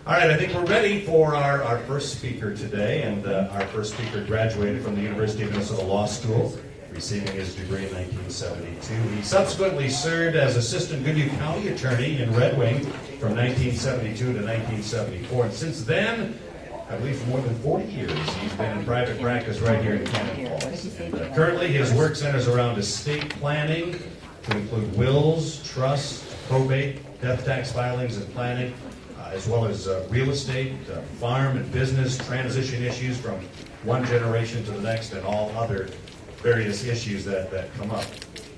All right, I think we're ready for our first speaker today, and our first speaker graduated from the University of Minnesota Law School, receiving his degree in 1972. He subsequently served as Assistant Goodhue County Attorney in Red Wing from 1972 to 1974, and since then, I believe for more than 40 years, he's been in private practice right here in Cannon Falls. And, currently, his work centers around estate planning, to include wills, trusts, probate, death tax filings and planning, as well as real estate, farm and business transition issues from one generation to the next, and all other various issues that come up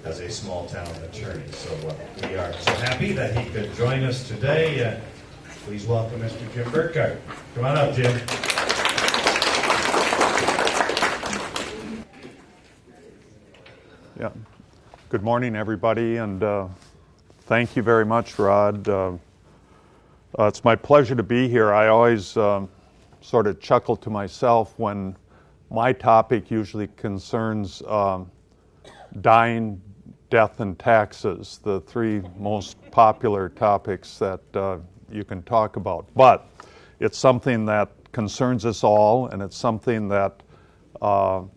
as a small town attorney. So we are so happy that he could join us today. Please welcome Mr. Jim Burkhardt. Come on up, Jim. Yeah. Good morning, everybody, and thank you very much, Rod. It's my pleasure to be here. I always sort of chuckle to myself when my topic usually concerns dying, death, and taxes, the three most popular topics that you can talk about. But it's something that concerns us all, and it's something that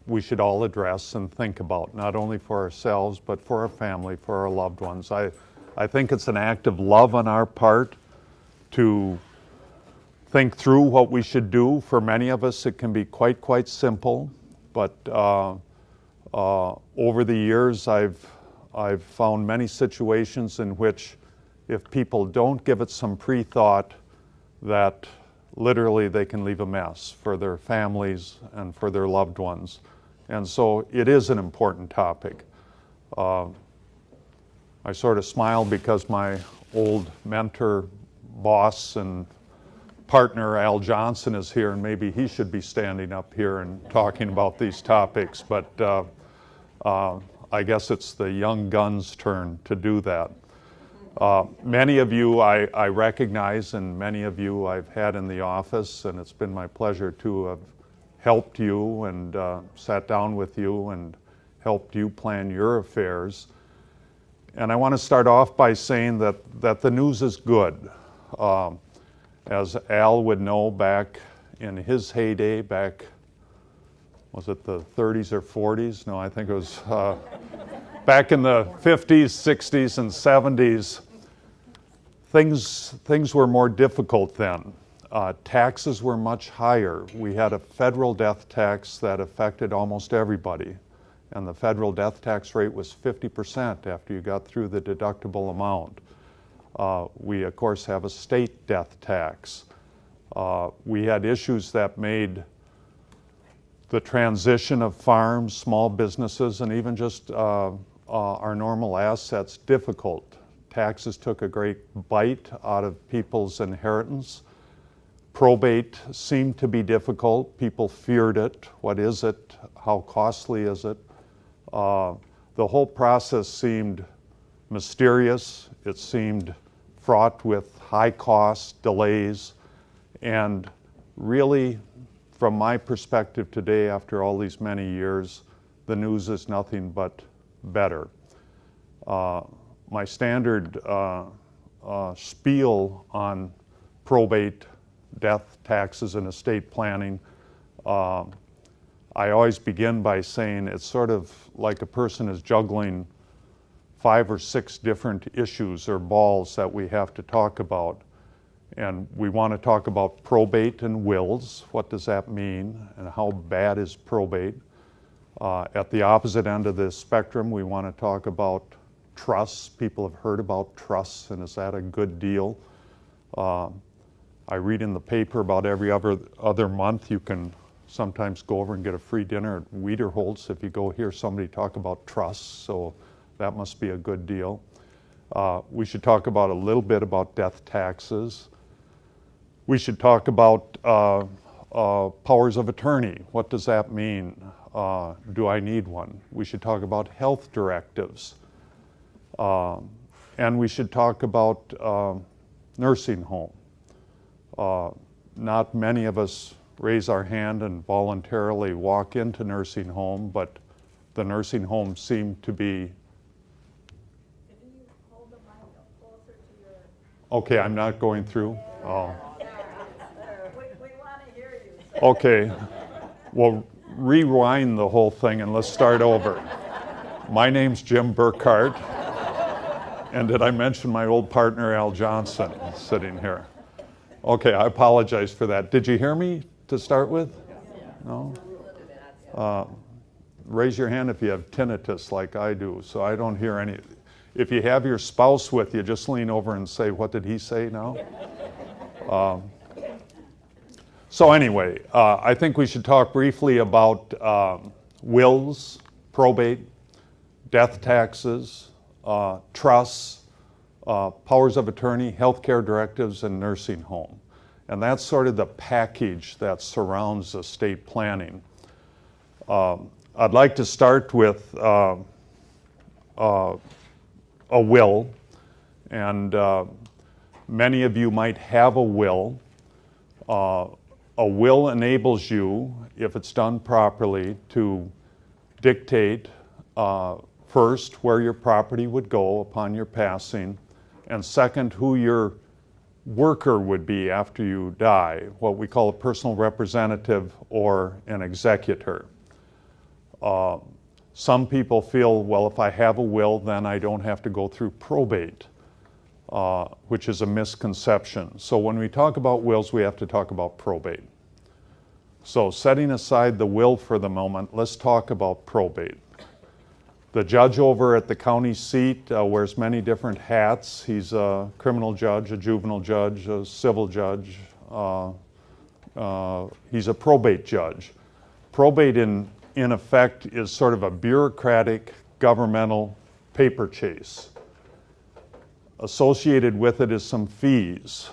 we should all address and think about, not only for ourselves, but for our family, for our loved ones. I think it's an act of love on our part to think through what we should do. For many of us, it can be quite simple, but over the years, I've found many situations in which if people don't give it some pre-thought, that literally they can leave a mess for their families and for their loved ones. And so it is an important topic. I sort of smile because my old mentor, boss, and partner Al Johnson is here, and maybe he should be standing up here and talking about these topics, but I guess it's the young guns' turn to do that. Many of you I recognize, and many of you I've had in the office, and it's been my pleasure to have helped you and sat down with you and helped you plan your affairs. And I want to start off by saying that the news is good. As Al would know, back in his heyday, was it the 30s or 40s? No, I think it was back in the 50s, 60s, and 70s, things were more difficult then. Taxes were much higher. We had a federal death tax that affected almost everybody, and the federal death tax rate was 50% after you got through the deductible amount. We, of course, have a state death tax. We had issues that made the transition of farms, small businesses, and even just our normal assets difficult. Taxes took a great bite out of people's inheritance. Probate seemed to be difficult. People feared it. What is it? How costly is it? The whole process seemed mysterious. It seemed fraught with high costs, delays, and really, from my perspective today, after all these many years, the news is nothing but better. My standard spiel on probate, death, taxes, and estate planning, I always begin by saying it's sort of like a person is juggling 5 or 6 different issues or balls that we have to talk about. And we want to talk about probate and wills. What does that mean? And how bad is probate? At the opposite end of the spectrum, we want to talk about trusts. People have heard about trusts, and is that a good deal? I read in the paper about every other month you can sometimes go over and get a free dinner at Wiederholt's if you go hear somebody talk about trusts, so that must be a good deal. We should talk about a little bit about death taxes. We should talk about powers of attorney. What does that mean? Do I need one? We should talk about health directives. And we should talk about nursing home. Not many of us raise our hand and voluntarily walk into nursing home, but the nursing homes seem to be... Okay, I'm not going through? Oh. Okay, well, rewind the whole thing and let's start over. My name's Jim Burkhardt, and did I mention my old partner Al Johnson sitting here? Okay, I apologize for that. Did you hear me to start with? No? Raise your hand if you have tinnitus like I do, so I don't hear any. If you have your spouse with you, just lean over and say, what did he say now? So anyway, I think we should talk briefly about wills, probate, death taxes, trusts, powers of attorney, healthcare directives, and nursing home. And that's sort of the package that surrounds estate planning. I'd like to start with a will, and many of you might have a will. A will enables you, if it's done properly, to dictate first where your property would go upon your passing, and second, who your worker would be after you die, what we call a personal representative or an executor. Some people feel, well, if I have a will, then I don't have to go through probate, which is a misconception. So when we talk about wills, we have to talk about probate. So setting aside the will for the moment, let's talk about probate. The judge over at the county seat wears many different hats. He's a criminal judge, a juvenile judge, a civil judge. He's a probate judge. Probate, in effect, is sort of a bureaucratic governmental paper chase. Associated with it is some fees.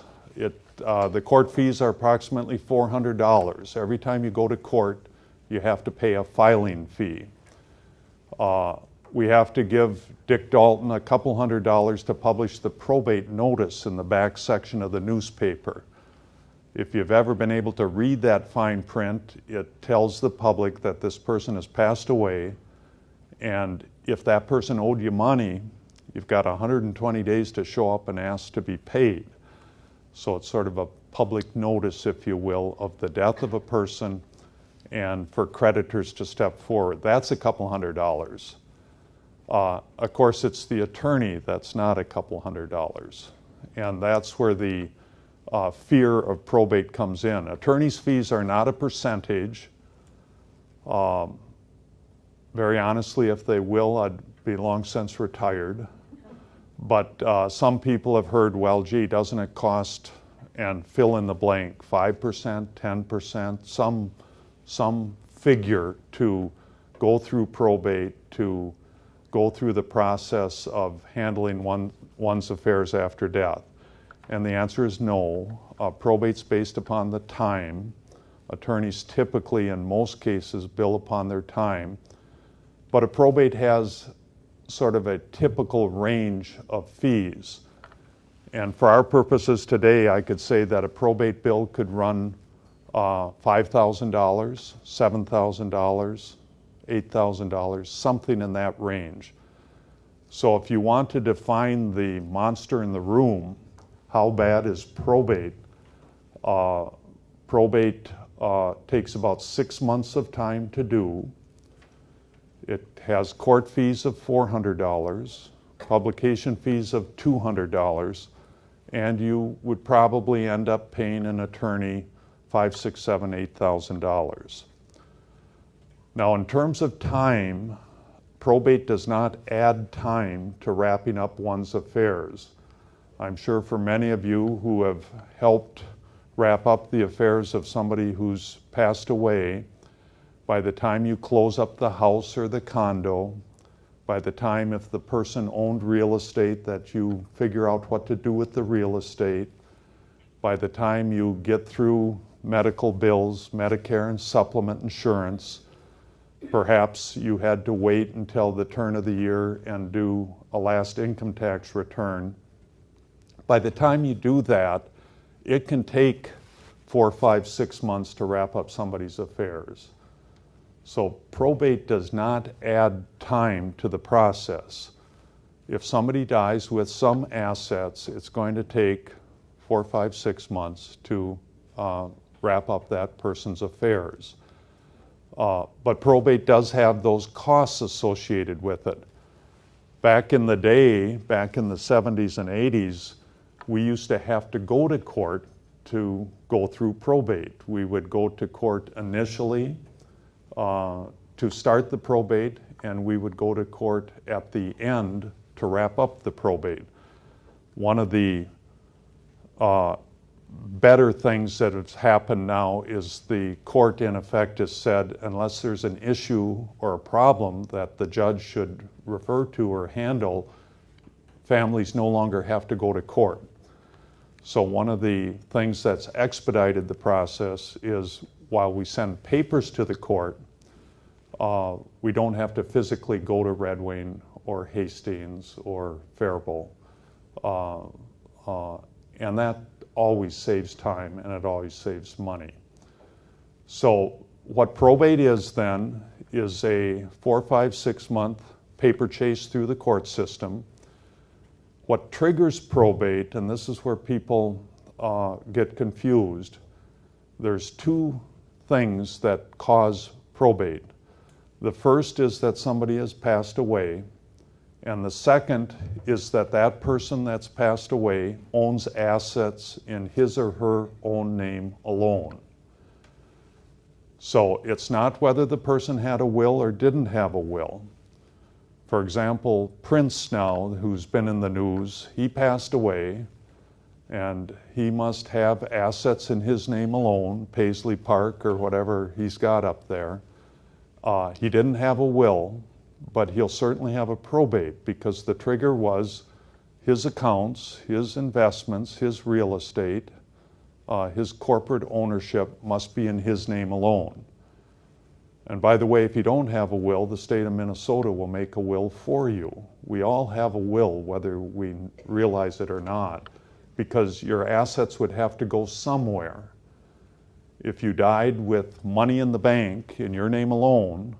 The court fees are approximately $400. Every time you go to court, you have to pay a filing fee. We have to give Dick Dalton a couple $100 to publish the probate notice in the back section of the newspaper. If you've ever been able to read that fine print, it tells the public that this person has passed away, and if that person owed you money, you've got 120 days to show up and ask to be paid. So it's sort of a public notice, if you will, of the death of a person and for creditors to step forward. That's a couple $100. Of course, it's the attorney that's not a couple $100. And that's where the fear of probate comes in. Attorney's fees are not a percentage. Very honestly, if they will, I'd be long since retired. But some people have heard, well, gee, doesn't it cost, and fill in the blank, 5%, 10%, some figure to go through probate, to go through the process of handling one's affairs after death? And the answer is no. Probate's based upon the time. Attorneys typically, in most cases, bill upon their time. But a probate has sort of a typical range of fees. And for our purposes today, I could say that a probate bill could run $5,000, $7,000, $8,000, something in that range. So if you want to define the monster in the room, how bad is probate? Probate takes about 6 months of time to do. It has court fees of $400, publication fees of $200, and you would probably end up paying an attorney $5,000, $6,000, $7,000, $8,000. Now, in terms of time, probate does not add time to wrapping up one's affairs. I'm sure for many of you who have helped wrap up the affairs of somebody who's passed away, by the time you close up the house or the condo, by the time, if the person owned real estate, that you figure out what to do with the real estate, by the time you get through medical bills, Medicare and supplement insurance, perhaps you had to wait until the turn of the year and do a last income tax return. By the time you do that, it can take 4, 5, 6 months to wrap up somebody's affairs. So probate does not add time to the process. If somebody dies with some assets, it's going to take 4, 5, 6 months to wrap up that person's affairs. But probate does have those costs associated with it. Back in the day, back in the 70s and 80s, we used to have to go to court to go through probate. We would go to court initially to start the probate, and we would go to court at the end to wrap up the probate. One of the better things that has happened now is the court in effect has said, unless there's an issue or a problem that the judge should refer to or handle, families no longer have to go to court. So one of the things that's expedited the process is while we send papers to the court, we don't have to physically go to Red Wing or Hastings or Faribault. And that always saves time and it always saves money. So what probate is then is a 4, 5, 6 month paper chase through the court system. What triggers probate, and this is where people get confused, there's two things that cause probate. The first is that somebody has passed away, and the second is that that person that's passed away owns assets in his or her own name alone. So it's not whether the person had a will or didn't have a will. For example, Prince now, who's been in the news, he passed away, and he must have assets in his name alone, Paisley Park or whatever he's got up there. He didn't have a will, but he'll certainly have a probate because the trigger was his accounts, his investments, his real estate, his corporate ownership must be in his name alone. And by the way, if you don't have a will, the state of Minnesota will make a will for you. We all have a will, whether we realize it or not, because your assets would have to go somewhere. If you died with money in the bank in your name alone,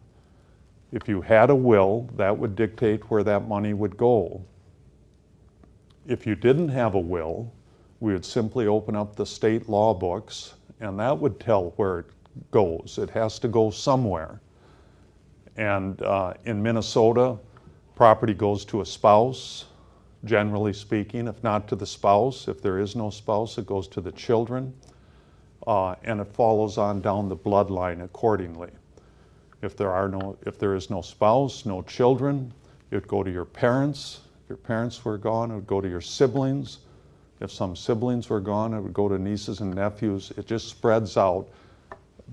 if you had a will, that would dictate where that money would go. If you didn't have a will, we would simply open up the state law books, and that would tell where it goes. It has to go somewhere. And in Minnesota, property goes to a spouse, generally speaking, if not to the spouse. If there is no spouse, it goes to the children, and it follows on down the bloodline accordingly. If there is no spouse, no children, it would go to your parents. If your parents were gone, it would go to your siblings. If some siblings were gone, it would go to nieces and nephews. It just spreads out.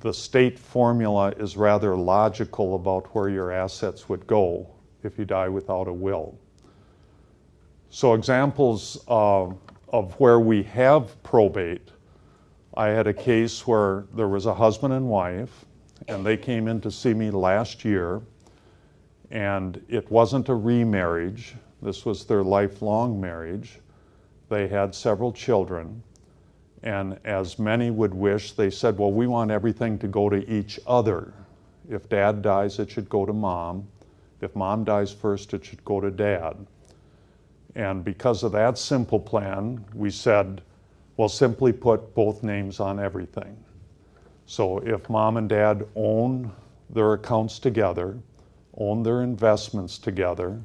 The state formula is rather logical about where your assets would go if you die without a will. So examples of where we have probate, I had a case where there was a husband and wife, and they came in to see me last year, and it wasn't a remarriage. This was their lifelong marriage. They had several children, and as many would wish, they said, well, we want everything to go to each other. If dad dies, it should go to mom. If mom dies first, it should go to dad. And because of that simple plan, we said, well, simply put both names on everything. So if mom and dad own their accounts together, own their investments together,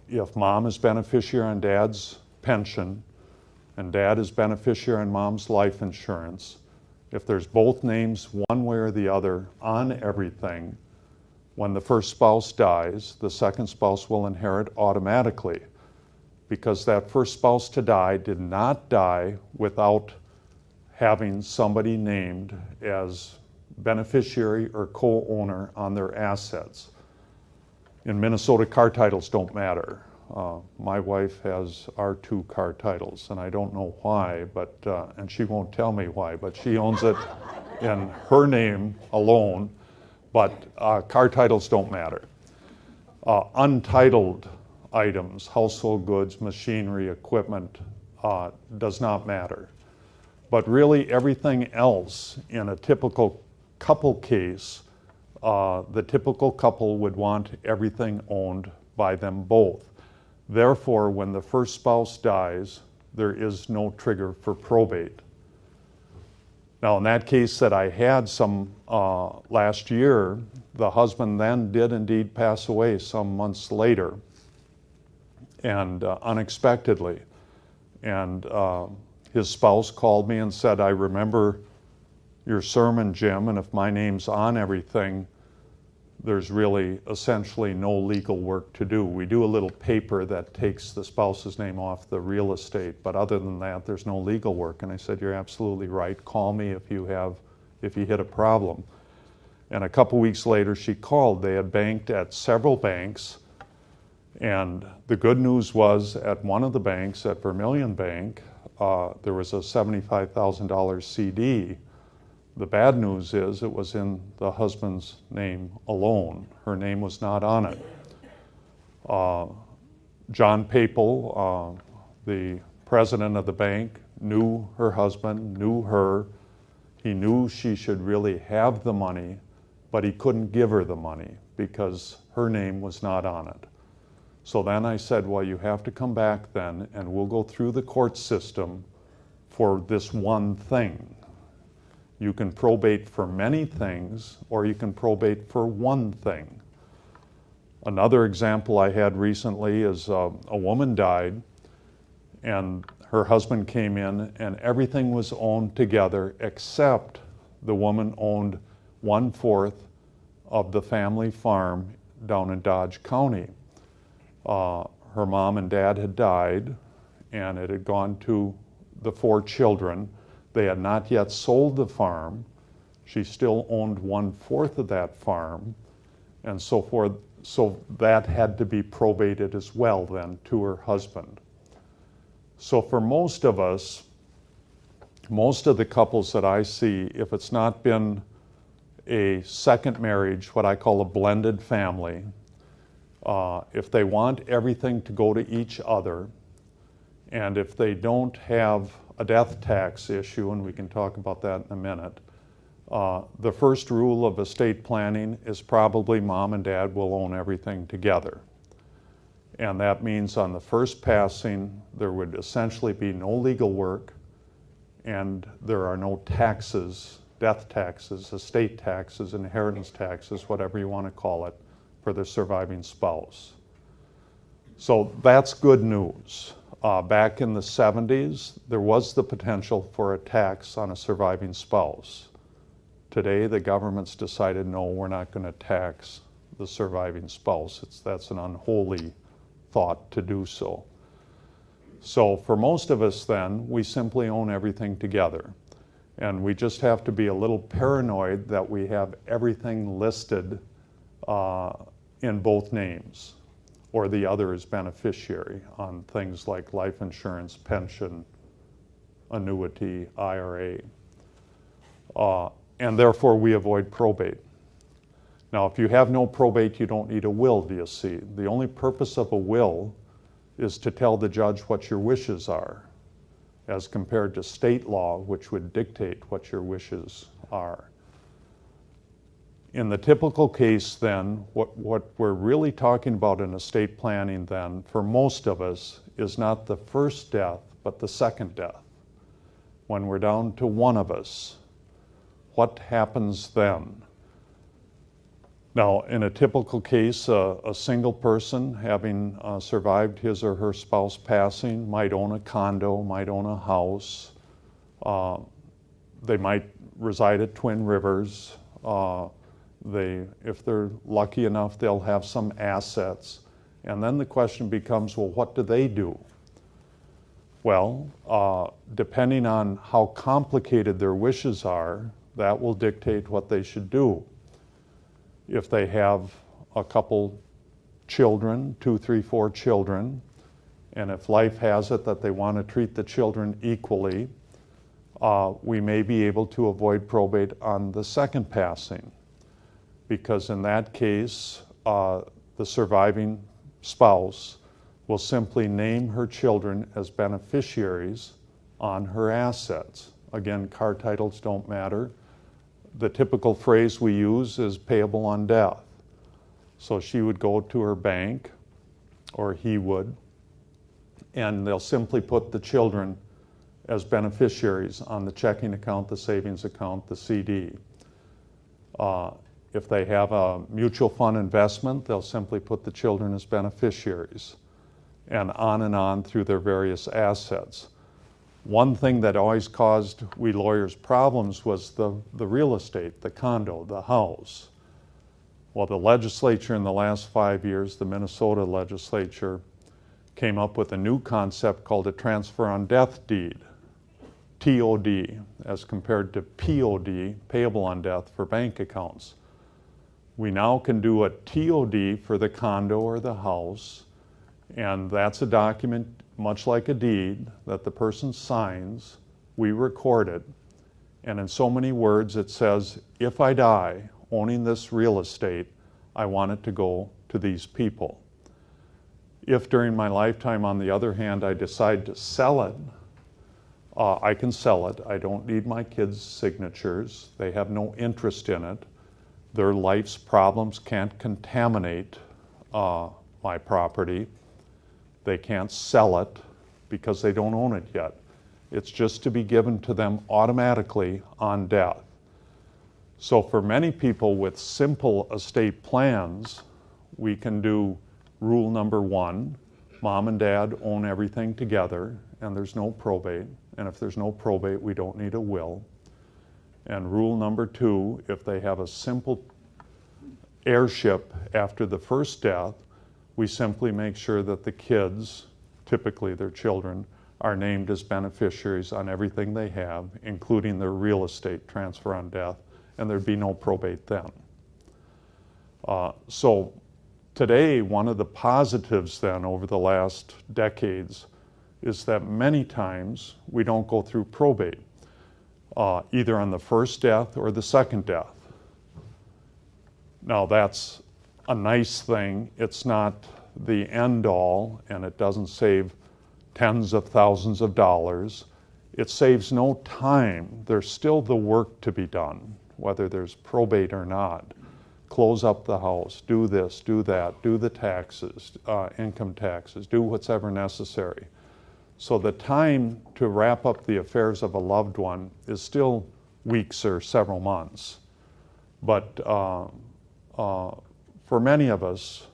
if mom is beneficiary on dad's pension, and dad is beneficiary on mom's life insurance, if there's both names one way or the other on everything, when the first spouse dies, the second spouse will inherit automatically, because that first spouse to die did not die without having somebody named as beneficiary or co-owner on their assets. In Minnesota, car titles don't matter. My wife has our 2 car titles, and I don't know why, but and she won't tell me why, but she owns it in her name alone, but car titles don't matter. Untitled items, household goods, machinery, equipment, does not matter. But really everything else in a typical couple case, the typical couple would want everything owned by them both. Therefore, when the first spouse dies, there is no trigger for probate. Now, in that case that I had some last year, the husband then did indeed pass away some months later, and unexpectedly. And his spouse called me and said, "I remember your sermon, Jim, and if my name's on everything, there's really essentially no legal work to do. We do a little paper that takes the spouse's name off the real estate, but other than that, there's no legal work." And I said, "You're absolutely right. Call me if you hit a problem." And a couple weeks later, she called. They had banked at several banks, and the good news was at one of the banks, at Vermilion Bank, there was a $75,000 CD. The bad news is it was in the husband's name alone. Her name was not on it. John Papel, the president of the bank, knew her husband, knew her. He knew she should really have the money, but he couldn't give her the money because her name was not on it. So then I said, "Well, you have to come back then, and we'll go through the court system for this one thing. You can probate for many things, or you can probate for one thing." Another example I had recently is a woman died, and her husband came in, and everything was owned together except the woman owned 1/4 of the family farm down in Dodge County. Her mom and dad had died, and it had gone to the 4 children. They had not yet sold the farm. She still owned 1/4 of that farm, and so forth. So that had to be probated as well then to her husband. So for most of us, most of the couples that I see, if it's not been a second marriage, what I call a blended family, if they want everything to go to each other, and if they don't have a death tax issue, and we can talk about that in a minute, the first rule of estate planning is probably mom and dad will own everything together. And that means on the first passing, there would essentially be no legal work, and there are no taxes, death taxes, estate taxes, inheritance taxes, whatever you want to call it, for the surviving spouse. So that's good news. Back in the 70s, there was the potential for a tax on a surviving spouse. Today, the government's decided, no, we're not going to tax the surviving spouse. That's an unholy thought to do so. So for most of us then, we simply own everything together. And we just have to be a little paranoid that we have everything listed in both names, or the other is beneficiary on things like life insurance, pension, annuity, IRA. And therefore we avoid probate. Now, if you have no probate, you don't need a will, do you see? The only purpose of a will is to tell the judge what your wishes are, as compared to state law, which would dictate what your wishes are. In the typical case then, what we're really talking about in estate planning then, for most of us, is not the first death, but the second death. When we're down to one of us, what happens then? Now, in a typical case, a single person having survived his or her spouse passing might own a condo, might own a house. They might reside at Twin Rivers. If they're lucky enough, they'll have some assets. And then the question becomes, well, what do they do? Well, depending on how complicated their wishes are, that will dictate what they should do. If they have a couple children, 2, 3, 4 children, and if life has it that they want to treat the children equally, we may be able to avoid probate on the second passing, because in that case, the surviving spouse will simply name her children as beneficiaries on her assets. Again, car titles don't matter. The typical phrase we use is payable on death. So she would go to her bank, or he would, and they'll simply put the children as beneficiaries on the checking account, the savings account, the CD. If they have a mutual fund investment, they'll simply put the children as beneficiaries, and on through their various assets. One thing that always caused we lawyers problems was the real estate, the condo, the house. Well, the legislature in the last 5 years, the Minnesota legislature, came up with a new concept called a transfer on death deed, TOD, as compared to POD, payable on death, for bank accounts. We now can do a TOD for the condo or the house, and that's a document much like a deed that the person signs. We record it, and in so many words it says, if I die owning this real estate, I want it to go to these people. If during my lifetime, on the other hand, I decide to sell it, I can sell it. I don't need my kids' signatures. They have no interest in it. Their life's problems can't contaminate my property. They can't sell it because they don't own it yet. It's just to be given to them automatically on death. So for many people with simple estate plans, we can do rule number 1, mom and dad own everything together and there's no probate. And if there's no probate, we don't need a will. And rule number 2, if they have a simple heirship after the first death, we simply make sure that the kids, typically their children, are named as beneficiaries on everything they have, including their real estate transfer on death, and there'd be no probate then. So today, one of the positives then over the last decades is that many times we don't go through probate, either on the first death or the second death. Now that's a nice thing. It's not the end all, and it doesn't save tens of thousands of dollars. It saves no time. There's still the work to be done, whether there's probate or not. Close up the house, do this, do that, do the taxes, income taxes, do whatever necessary. So the time to wrap up the affairs of a loved one is still weeks or several months. But for many of us,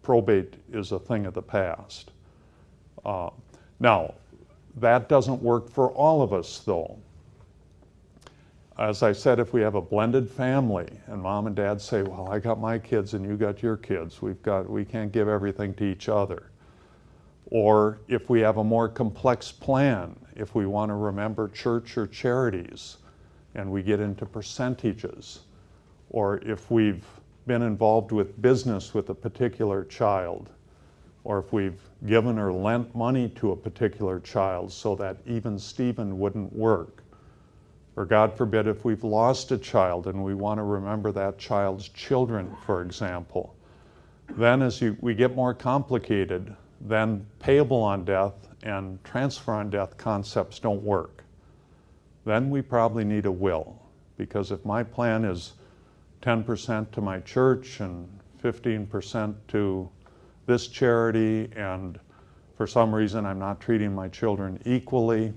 probate is a thing of the past. Now, that doesn't work for all of us, though. As I said, if we have a blended family and mom and dad say, well, I got my kids and you got your kids, we can't give everything to each other. Or if we have a more complex plan, if we want to remember church or charities and we get into percentages, or if we've been involved with business with a particular child, or if we've given or lent money to a particular child so that even Stephen wouldn't work, or God forbid if we've lost a child and we want to remember that child's children, for example, then as we get more complicated, then payable on death and transfer on death concepts don't work. Then we probably need a will, because if my plan is 10% to my church and 15% to this charity, and for some reason I'm not treating my children equally,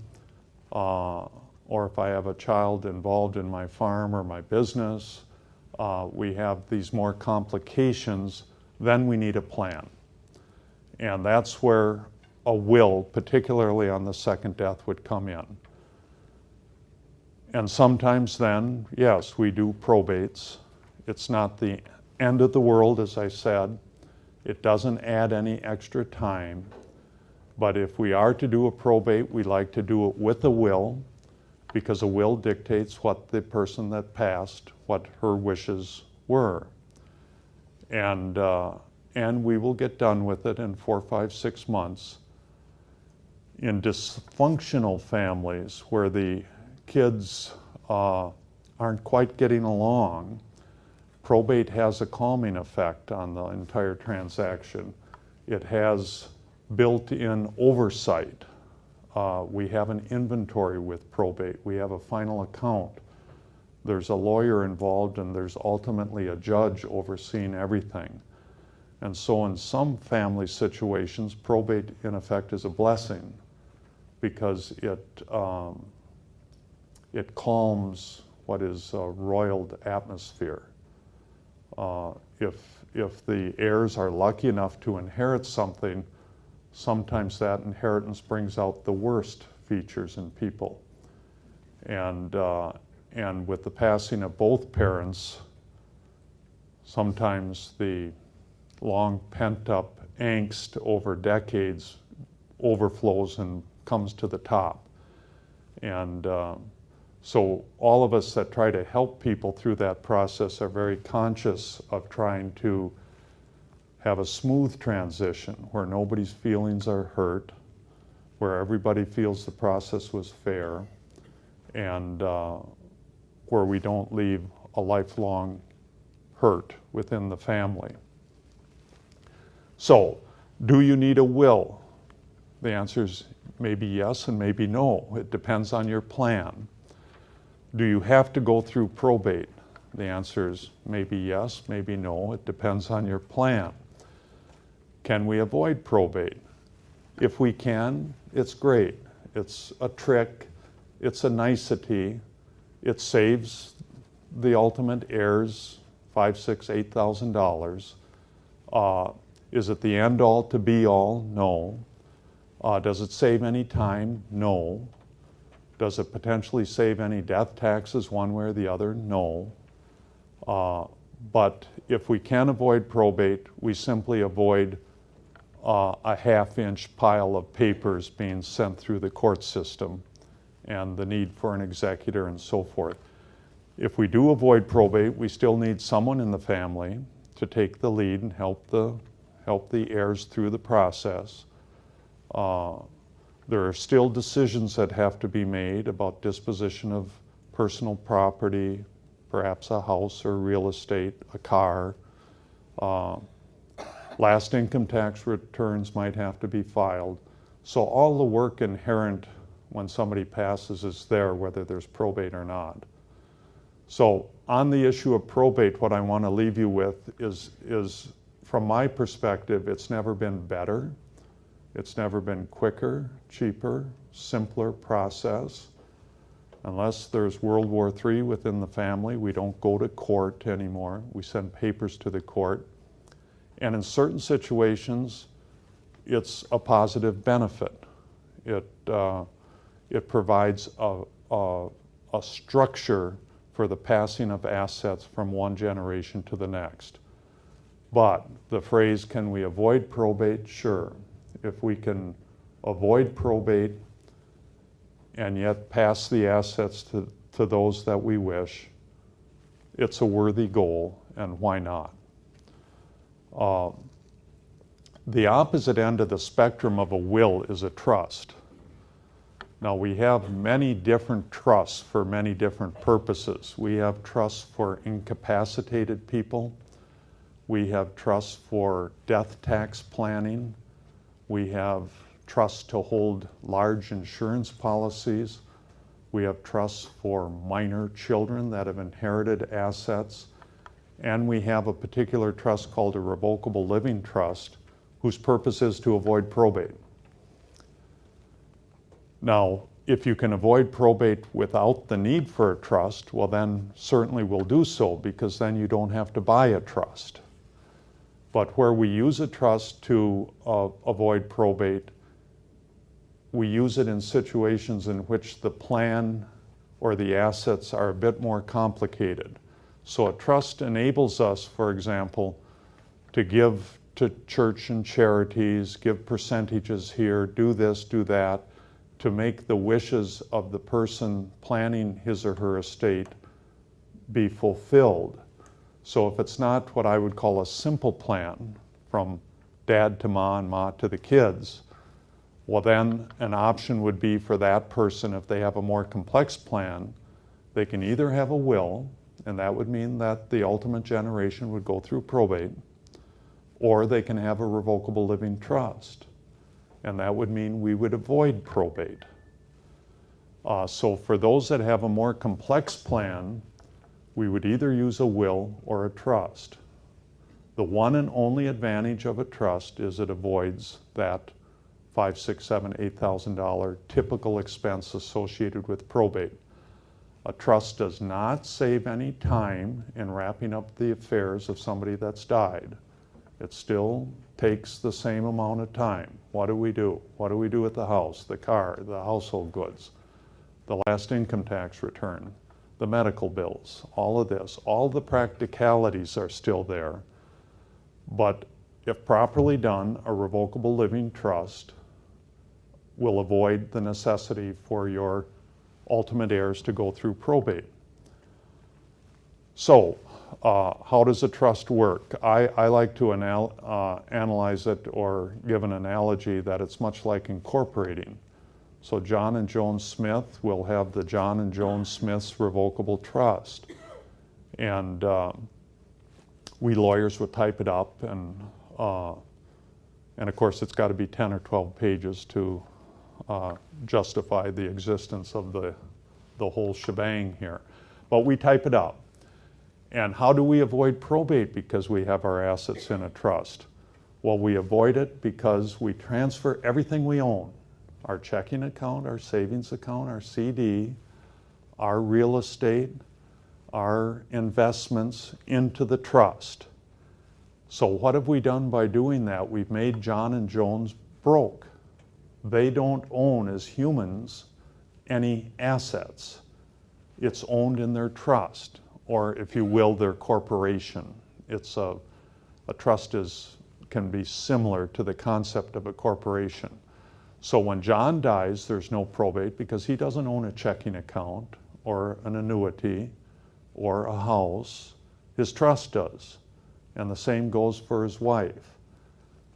or if I have a child involved in my farm or my business, we have these more complications, then we need a plan. And that's where a will, particularly on the second death, would come in. And sometimes then, yes, we do probates. It's not the end of the world, as I said. It doesn't add any extra time. But if we are to do a probate, we like to do it with a will, because a will dictates what the person that passed, what her wishes were. And we will get done with it in 4, 5, 6 months. In dysfunctional families where the kids aren't quite getting along, probate has a calming effect on the entire transaction. It has built-in oversight. We have an inventory with probate. We have a final account. There's a lawyer involved, and there's ultimately a judge overseeing everything. And so in some family situations, probate in effect is a blessing, because it calms what is a roiled atmosphere. If the heirs are lucky enough to inherit something, sometimes that inheritance brings out the worst features in people. And with the passing of both parents, sometimes the long pent-up angst over decades overflows and comes to the top. And so all of us that try to help people through that process are very conscious of trying to have a smooth transition where nobody's feelings are hurt, where everybody feels the process was fair, and where we don't leave a lifelong hurt within the family. So, do you need a will? The answer is maybe yes and maybe no. It depends on your plan. Do you have to go through probate? The answer is maybe yes, maybe no. It depends on your plan. Can we avoid probate? If we can, it's great. It's a trick. It's a nicety. It saves the ultimate heirs $5,000, $6,000, $8,000. Is it the end all to be all? No. Does it save any time? No. Does it potentially save any death taxes one way or the other? No. But if we can avoid probate, we simply avoid a half-inch pile of papers being sent through the court system and the need for an executor and so forth. If we do avoid probate, we still need someone in the family to take the lead and help the heirs through the process. There are still decisions that have to be made about disposition of personal property, perhaps a house or real estate, a car. Last income tax returns might have to be filed. So all the work inherent when somebody passes is there, whether there's probate or not. So on the issue of probate, what I want to leave you with is from my perspective, it's never been better. It's never been quicker, cheaper, simpler process. Unless there's World War III within the family, we don't go to court anymore. We send papers to the court. And in certain situations, it's a positive benefit. It provides a structure for the passing of assets from one generation to the next. But the phrase, can we avoid probate? Sure. If we can avoid probate and yet pass the assets to those that we wish, it's a worthy goal, and why not? The opposite end of the spectrum of a will is a trust. Now, we have many different trusts for many different purposes. We have trusts for incapacitated people. We have trusts for death tax planning. We have trusts to hold large insurance policies. We have trusts for minor children that have inherited assets. And we have a particular trust called a revocable living trust, whose purpose is to avoid probate. Now, if you can avoid probate without the need for a trust, well then certainly we'll do so, because then you don't have to buy a trust. But where we use a trust to avoid probate, we use it in situations in which the plan or the assets are a bit more complicated. So a trust enables us, for example, to give to church and charities, give percentages here, do this, do that, to make the wishes of the person planning his or her estate be fulfilled. So if it's not what I would call a simple plan from dad to ma and ma to the kids, well then an option would be for that person, if they have a more complex plan, they can either have a will, and that would mean that the ultimate generation would go through probate, or they can have a revocable living trust, and that would mean we would avoid probate. So for those that have a more complex plan, we would either use a will or a trust. The one and only advantage of a trust is it avoids that $5,000, $6,000, $7,000, $8,000 typical expense associated with probate. A trust does not save any time in wrapping up the affairs of somebody that's died. It still takes the same amount of time. What do we do? What do we do with the house, the car, the household goods, the last income tax return, the medical bills, all of this? All the practicalities are still there. But if properly done, a revocable living trust will avoid the necessity for your ultimate heirs to go through probate. So, how does a trust work? I like to analyze it or give an analogy that it's much like incorporating. So John and Joan Smith will have the John and Joan Smith's revocable trust. And we lawyers will type it up, and of course it's got to be 10 or 12 pages to justify the existence of the whole shebang here. But we type it up. And how do we avoid probate because we have our assets in a trust? Well, we avoid it because we transfer everything we own, our checking account, our savings account, our CD, our real estate, our investments into the trust. So what have we done by doing that? We've made John and Jones broke. They don't own, as humans, any assets. It's owned in their trust, or if you will, their corporation. It's a trust can be similar to the concept of a corporation. So when John dies, there's no probate because he doesn't own a checking account or an annuity or a house. His trust does. And the same goes for his wife.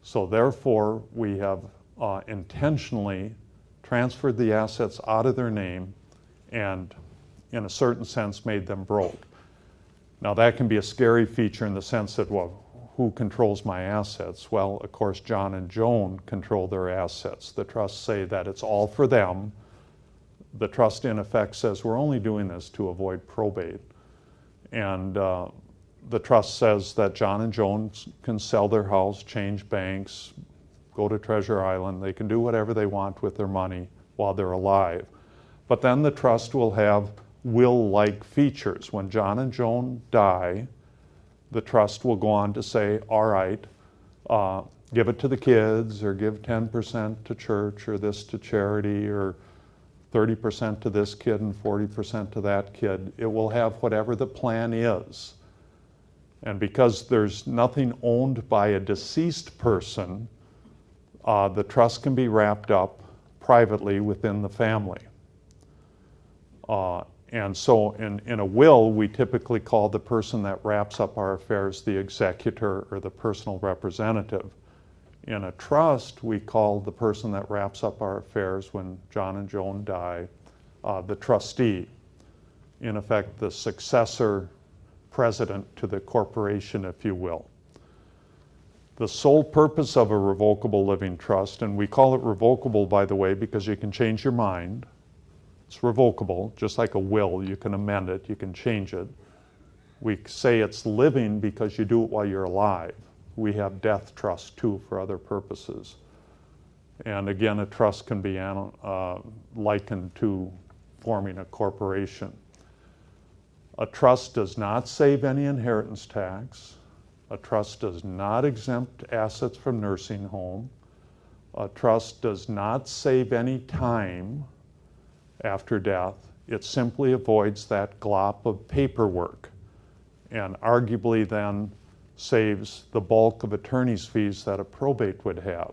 So therefore, we have intentionally transferred the assets out of their name and, in a certain sense, made them broke. Now, that can be a scary feature in the sense that, well, who controls my assets? Well, of course, John and Joan control their assets. The trusts say that it's all for them. The trust, in effect, says we're only doing this to avoid probate. And the trust says that John and Joan can sell their house, change banks, go to Treasure Island. They can do whatever they want with their money while they're alive. But then the trust will have will-like features. When John and Joan die, the trust will go on to say, all right, give it to the kids, or give 10% to church, or this to charity, or 30% to this kid and 40% to that kid. It will have whatever the plan is. And because there's nothing owned by a deceased person, the trust can be wrapped up privately within the family. And so in a will, we typically call the person that wraps up our affairs the executor or the personal representative. In a trust, we call the person that wraps up our affairs when John and Joan die the trustee. In effect, the successor president to the corporation, if you will. The sole purpose of a revocable living trust, and we call it revocable, by the way, because you can change your mind. It's revocable, just like a will. You can amend it, you can change it. We say it's living because you do it while you're alive. We have death trusts, too, for other purposes. And again, a trust can be likened to forming a corporation. A trust does not save any inheritance tax. A trust does not exempt assets from nursing home. A trust does not save any time after death. It simply avoids that glop of paperwork and arguably then saves the bulk of attorney's fees that a probate would have.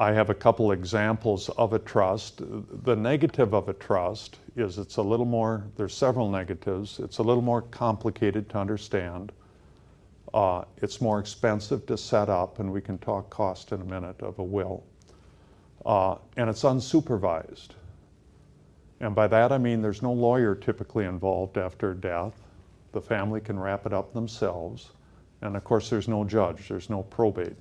I have a couple examples of a trust. The negative of a trust is it's a little more, there's several negatives. It's a little more complicated to understand. It's more expensive to set up, and we can talk cost in a minute of a will. And it's unsupervised. And by that I mean there's no lawyer typically involved after death. The family can wrap it up themselves. And of course there's no judge, there's no probate.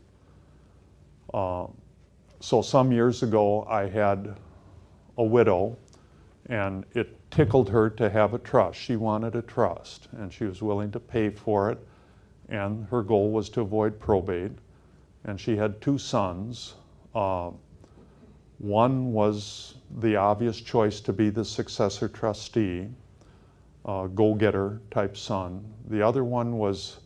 So some years ago I had a widow, and it tickled her to have a trust. She wanted a trust, and she was willing to pay for it, and her goal was to avoid probate. and she had two sons. One was the obvious choice to be the successor trustee, go-getter type son. The other one was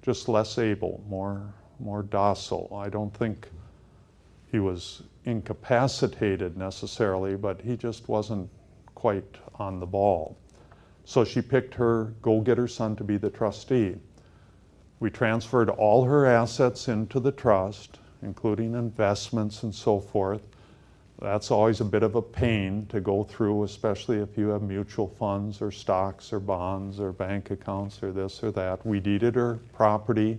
just less able, more docile. I don't think he was incapacitated necessarily, but he just wasn't quite on the ball. So she picked her go-getter son to be the trustee. We transferred all her assets into the trust, including investments and so forth. That's always a bit of a pain to go through, especially if you have mutual funds or stocks or bonds or bank accounts or this or that. We deeded her property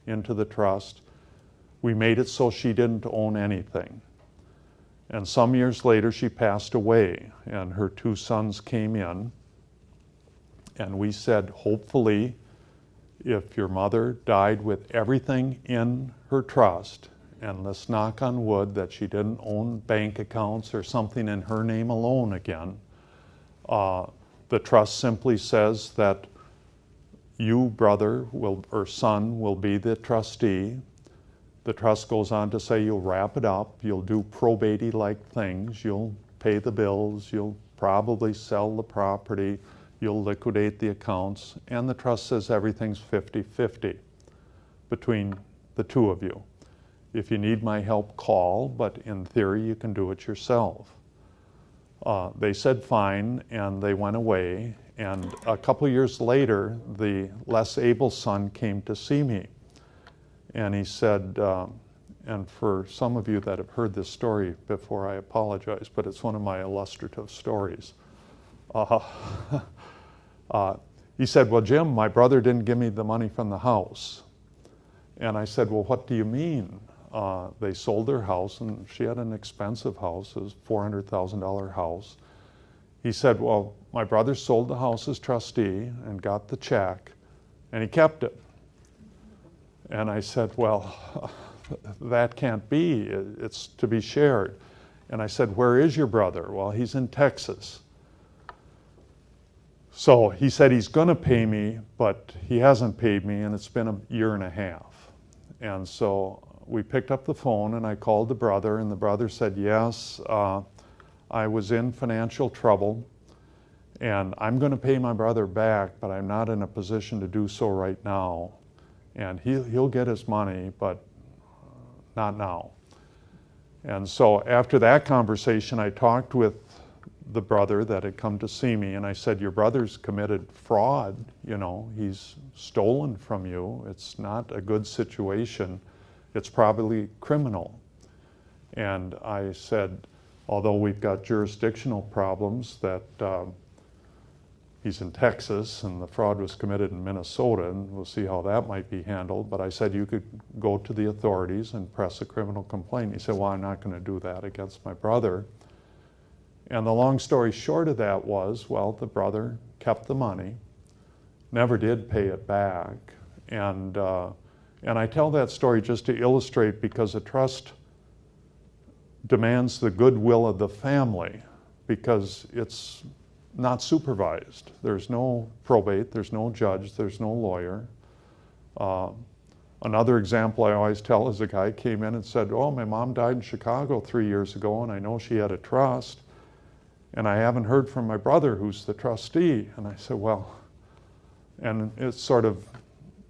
into the trust. We made it so she didn't own anything. And some years later, she passed away, and her two sons came in. And we said, hopefully, if your mother died with everything in her trust, and let's knock on wood that she didn't own bank accounts or something in her name alone again, the trust simply says that you, brother or son, will be the trustee. The trust goes on to say you'll wrap it up, you'll do probate-like things, you'll pay the bills, you'll probably sell the property, you'll liquidate the accounts, and the trust says everything's 50-50 between the two of you. If you need my help, call, but in theory you can do it yourself. They said fine, and they went away, and a couple years later, the less able son came to see me. And he said, and for some of you that have heard this story before, I apologize, but it's one of my illustrative stories. He said, well, Jim, my brother didn't give me the money from the house. And I said, well, what do you mean? They sold their house, and she had an expensive house. It was a $400,000 house. He said, well, my brother sold the house as trustee and got the check, and he kept it. And I said, well, that can't be. It's to be shared. And I said, where is your brother? Well, he's in Texas. So he said he's going to pay me, but he hasn't paid me, and it's been a year and a half. And so we picked up the phone, and I called the brother, and the brother said, yes, I was in financial trouble, and I'm going to pay my brother back, but I'm not in a position to do so right now. And he'll get his money, but not now. And so after that conversation, I talked with the brother that had come to see me, and I said, your brother's committed fraud, he's stolen from you. It's not a good situation. It's probably criminal. And I said, although we've got jurisdictional problems that he's in Texas and the fraud was committed in Minnesota, and we'll see how that might be handled, but I said you could go to the authorities and press a criminal complaint. He said, well, I'm not going to do that against my brother. And the long story short of that was, well, the brother kept the money, never did pay it back. And I tell that story just to illustrate, because a trust demands the goodwill of the family, because it's not supervised. There's no probate, there's no judge, there's no lawyer. Another example I always tell is a guy came in and said, oh, my mom died in Chicago 3 years ago, and I know she had a trust, and I haven't heard from my brother who's the trustee. And I said, well, and it sort of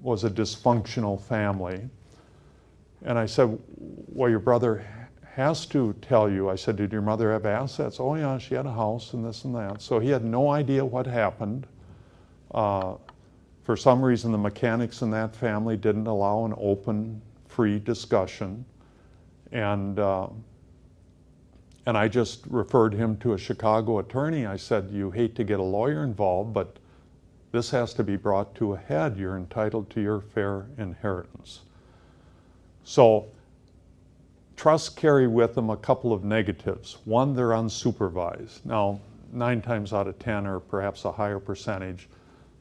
was a dysfunctional family. And I said, well, your brother has to tell you. I said, did your mother have assets? Oh yeah, she had a house and this and that. So he had no idea what happened. For some reason, the mechanics in that family didn't allow an open, free discussion. And I just referred him to a Chicago attorney. I said, you hate to get a lawyer involved, but this has to be brought to a head. You're entitled to your fair inheritance. So trusts carry with them a couple of negatives. One, they're unsupervised. Now, 9 times out of 10, or perhaps a higher percentage,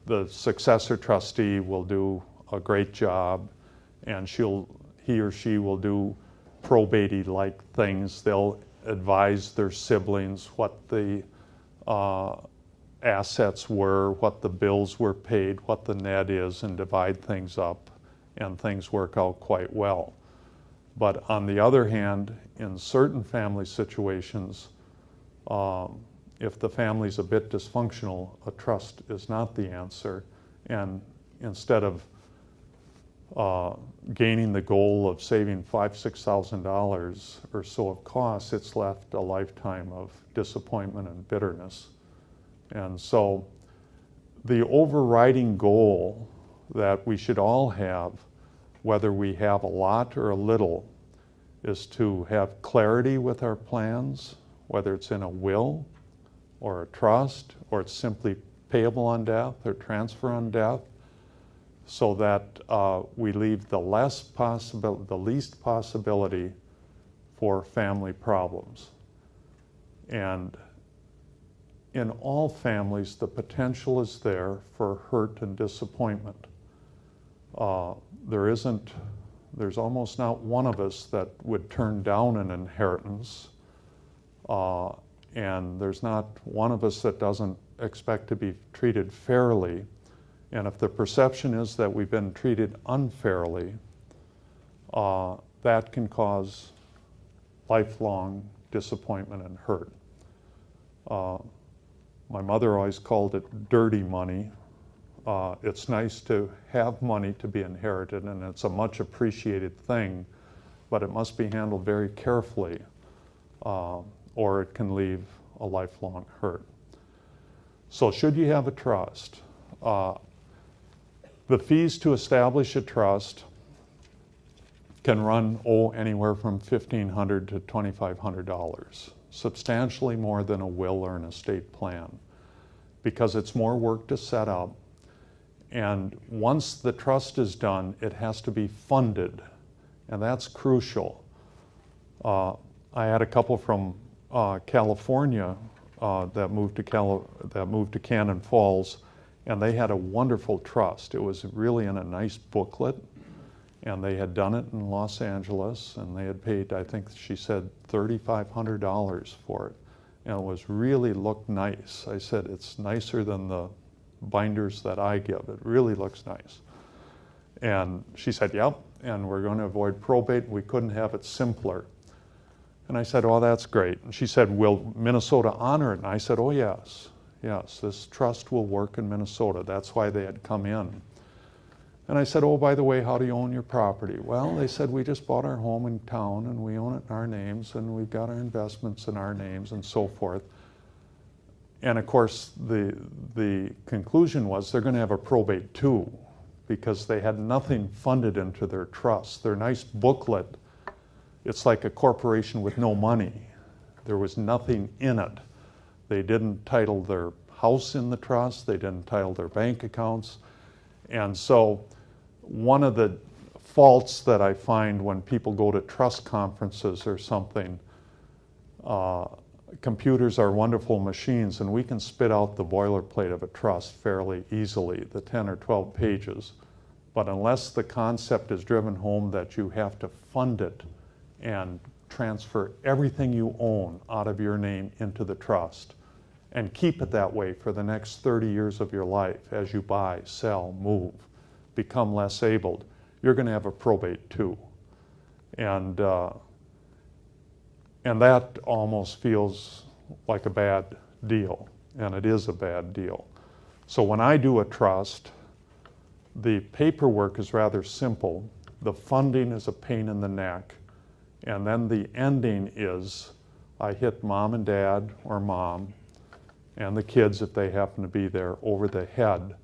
the successor trustee will do a great job, and he or she will do probate-like things. They'll advise their siblings what the assets were, what the bills were paid, what the net is, and divide things up, and things work out quite well. But on the other hand, in certain family situations, if the family's a bit dysfunctional, a trust is not the answer. And instead of gaining the goal of saving $5,000, $6,000 or so of costs, it's left a lifetime of disappointment and bitterness. And so the overriding goal that we should all have, whether we have a lot or a little, is to have clarity with our plans, whether it's in a will or a trust, or it's simply payable on death or transfer on death, so that we leave the least possibility for family problems. And in all families, the potential is there for hurt and disappointment. There's almost not one of us that would turn down an inheritance, and there's not one of us that doesn't expect to be treated fairly. And if the perception is that we've been treated unfairly, that can cause lifelong disappointment and hurt. My mother always called it dirty money. It's nice to have money to be inherited, and it's a much appreciated thing, but it must be handled very carefully, or it can leave a lifelong hurt. So should you have a trust? The fees to establish a trust can run anywhere from $1,500 to $2,500, substantially more than a will or an estate plan, because it's more work to set up. And once the trust is done, it has to be funded, and that's crucial. I had a couple from California that moved to Cannon Falls, and they had a wonderful trust. It was really in a nice booklet, and they had done it in Los Angeles, and they had paid, I think she said, $3,500 for it, and it was really looked nice. I said, it's nicer than the binders that I give. It really looks nice. And she said, yep, and we're going to avoid probate. We couldn't have it simpler. And I said, oh, that's great. And she said, will Minnesota honor it? And I said, oh, yes. Yes, this trust will work in Minnesota. That's why they had come in. And I said, oh, by the way, how do you own your property? Well, they said, we just bought our home in town, and we own it in our names, and we've got our investments in our names, and so forth. And of course, the conclusion was they're going to have a probate too, because they had nothing funded into their trust. Their nice booklet, it's like a corporation with no money. There was nothing in it. They didn't title their house in the trust. They didn't title their bank accounts. And so one of the faults that I find when people go to trust conferences or something, computers are wonderful machines, and we can spit out the boilerplate of a trust fairly easily, the 10 or 12 pages. But unless the concept is driven home that you have to fund it and transfer everything you own out of your name into the trust and keep it that way for the next 30 years of your life as you buy, sell, move, become less abled, you're going to have a probate too. And that almost feels like a bad deal, and it is a bad deal. So when I do a trust, the paperwork is rather simple. The funding is a pain in the neck, and then the ending is I hit mom and dad, or mom, and the kids, if they happen to be there, over the head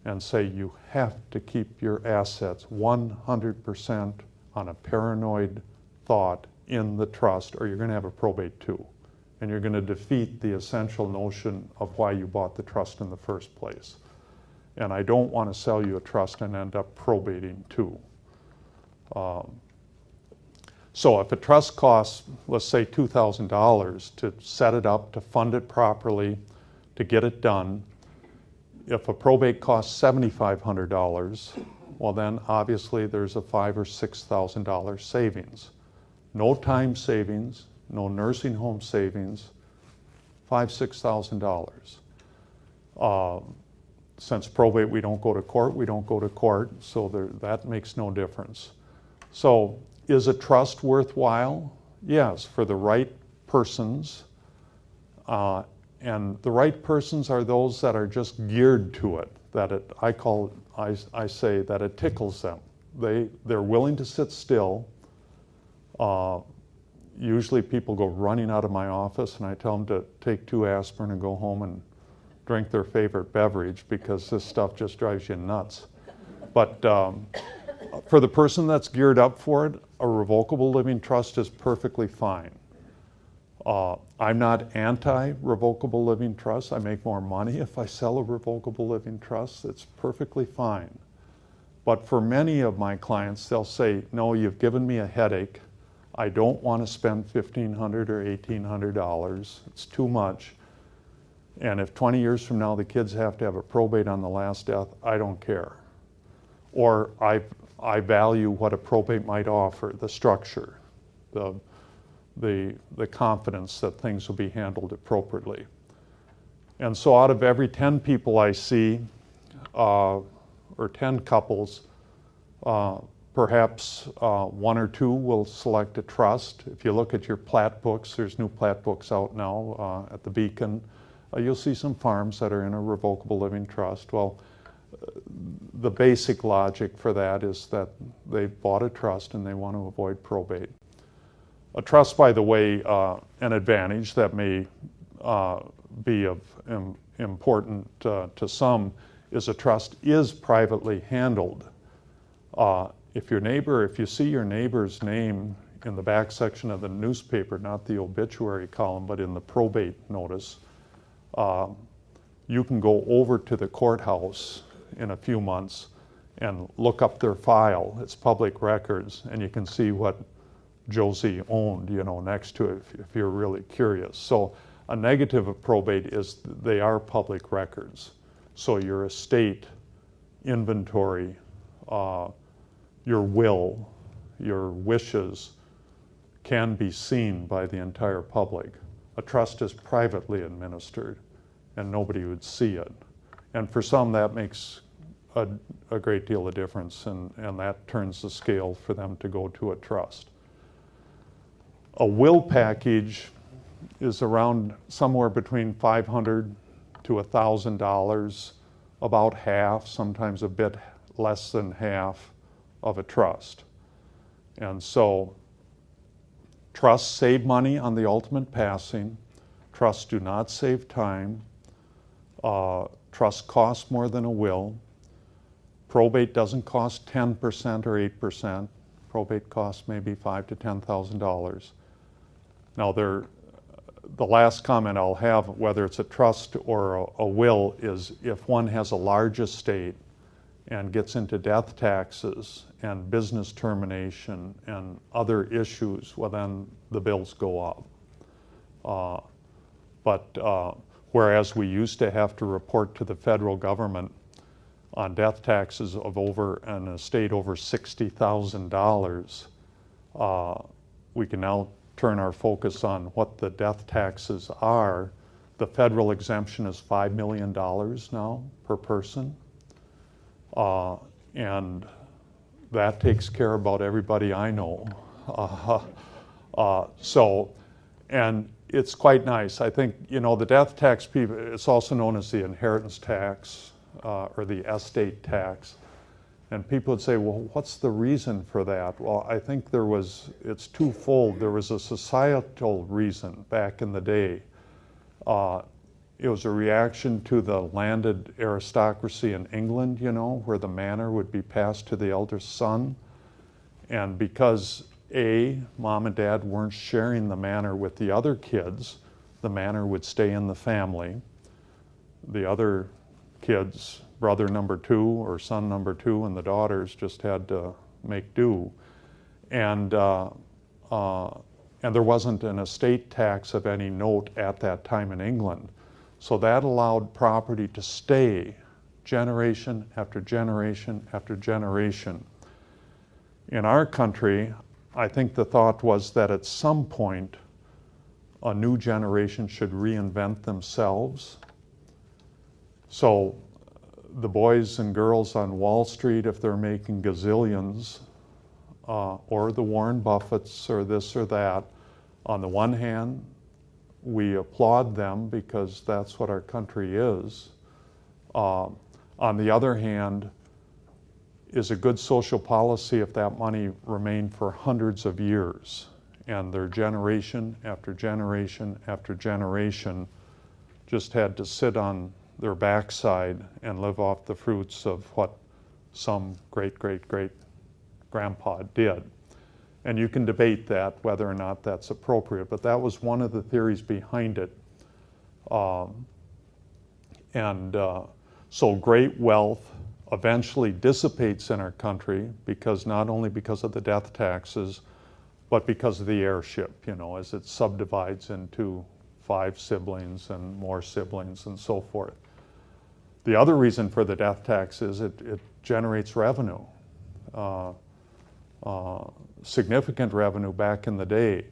and say you have to keep your assets 100% on a paranoid thought in the trust, or you're going to have a probate too. And you're going to defeat the essential notion of why you bought the trust in the first place. And I don't want to sell you a trust and end up probating too. So if a trust costs, let's say $2,000 to set it up, to fund it properly, to get it done, if a probate costs $7,500, well then obviously there's a $5,000 or $6,000 savings. No time savings, no nursing home savings, $5,000, $6,000. Since probate, we don't go to court, so that makes no difference. So Is a trust worthwhile? Yes, for the right persons. And the right persons are those that are just geared to it, that I say that it tickles them. They're willing to sit still. Usually people go running out of my office and I tell them to take 2 aspirin and go home and drink their favorite beverage because this stuff just drives you nuts. But for the person that's geared up for it, a revocable living trust is perfectly fine. I'm not anti-revocable living trust. I make more money if I sell a revocable living trust. It's perfectly fine. But for many of my clients, they'll say, no, you've given me a headache. I don't want to spend $1,500 or $1,800. It's too much. And if 20 years from now the kids have to have a probate on the last death, I don't care. Or I value what a probate might offer, the structure, the confidence that things will be handled appropriately. And so out of every 10 people I see, or 10 couples, perhaps 1 or 2 will select a trust. If you look at your plat books, there's new plat books out now at the Beacon. You'll see some farms that are in a revocable living trust. Well, the basic logic for that is that they've bought a trust and they want to avoid probate. A trust, by the way, an advantage that may be of important to some is a trust is privately handled. If you see your neighbor's name in the back section of the newspaper, not the obituary column, but in the probate notice, you can go over to the courthouse in a few months and look up their file. It's public records, and you can see what Josie owned, next to it if you're really curious. So a negative of probate is they are public records. So your estate, inventory, your will, your wishes can be seen by the entire public. A trust is privately administered and nobody would see it. And for some that makes a great deal of difference, and that turns the scale for them to go to a trust. A will package is around somewhere between $500 to $1,000, about half, sometimes a bit less than half of a trust. And so trusts save money on the ultimate passing. Trusts do not save time. Trusts cost more than a will. Probate doesn't cost 10% or 8%. Probate costs maybe $5,000 to $10,000. Now, the last comment I'll have, whether it's a trust or a will, is if one has a large estate and gets into death taxes and business termination and other issues, well, then the bills go up. But whereas we used to have to report to the federal government on death taxes of over an estate over $60,000, we can now turn our focus on what the death taxes are. The federal exemption is $5 million now per person. And that takes care of about everybody I know. And it's quite nice. I think, the death tax, it's also known as the inheritance tax or the estate tax. And people would say, well, what's the reason for that? Well, I think it's twofold. There was a societal reason back in the day. It was a reaction to the landed aristocracy in England, where the manor would be passed to the eldest son. And because Mom and Dad weren't sharing the manor with the other kids, the manor would stay in the family. The other kids, brother number 2 or son number 2, and the daughters just had to make do. And there wasn't an estate tax of any note at that time in England. So that allowed property to stay generation after generation after generation. In our country, I think the thought was that at some point, a new generation should reinvent themselves. So the boys and girls on Wall Street, if they're making gazillions, or the Warren Buffetts or this or that. On the one hand, we applaud them because that's what our country is. On the other hand, is a good social policy if that money remained for hundreds of years and their generation after generation after generation just had to sit on their backside and live off the fruits of what some great-great-great-grandpa did. And you can debate that, whether or not that's appropriate, but that was one of the theories behind it. So great wealth eventually dissipates in our country because not only because of the death taxes, but because of the heirship, as it subdivides into 5 siblings and more siblings and so forth. The other reason for the death tax is it generates revenue, significant revenue back in the day.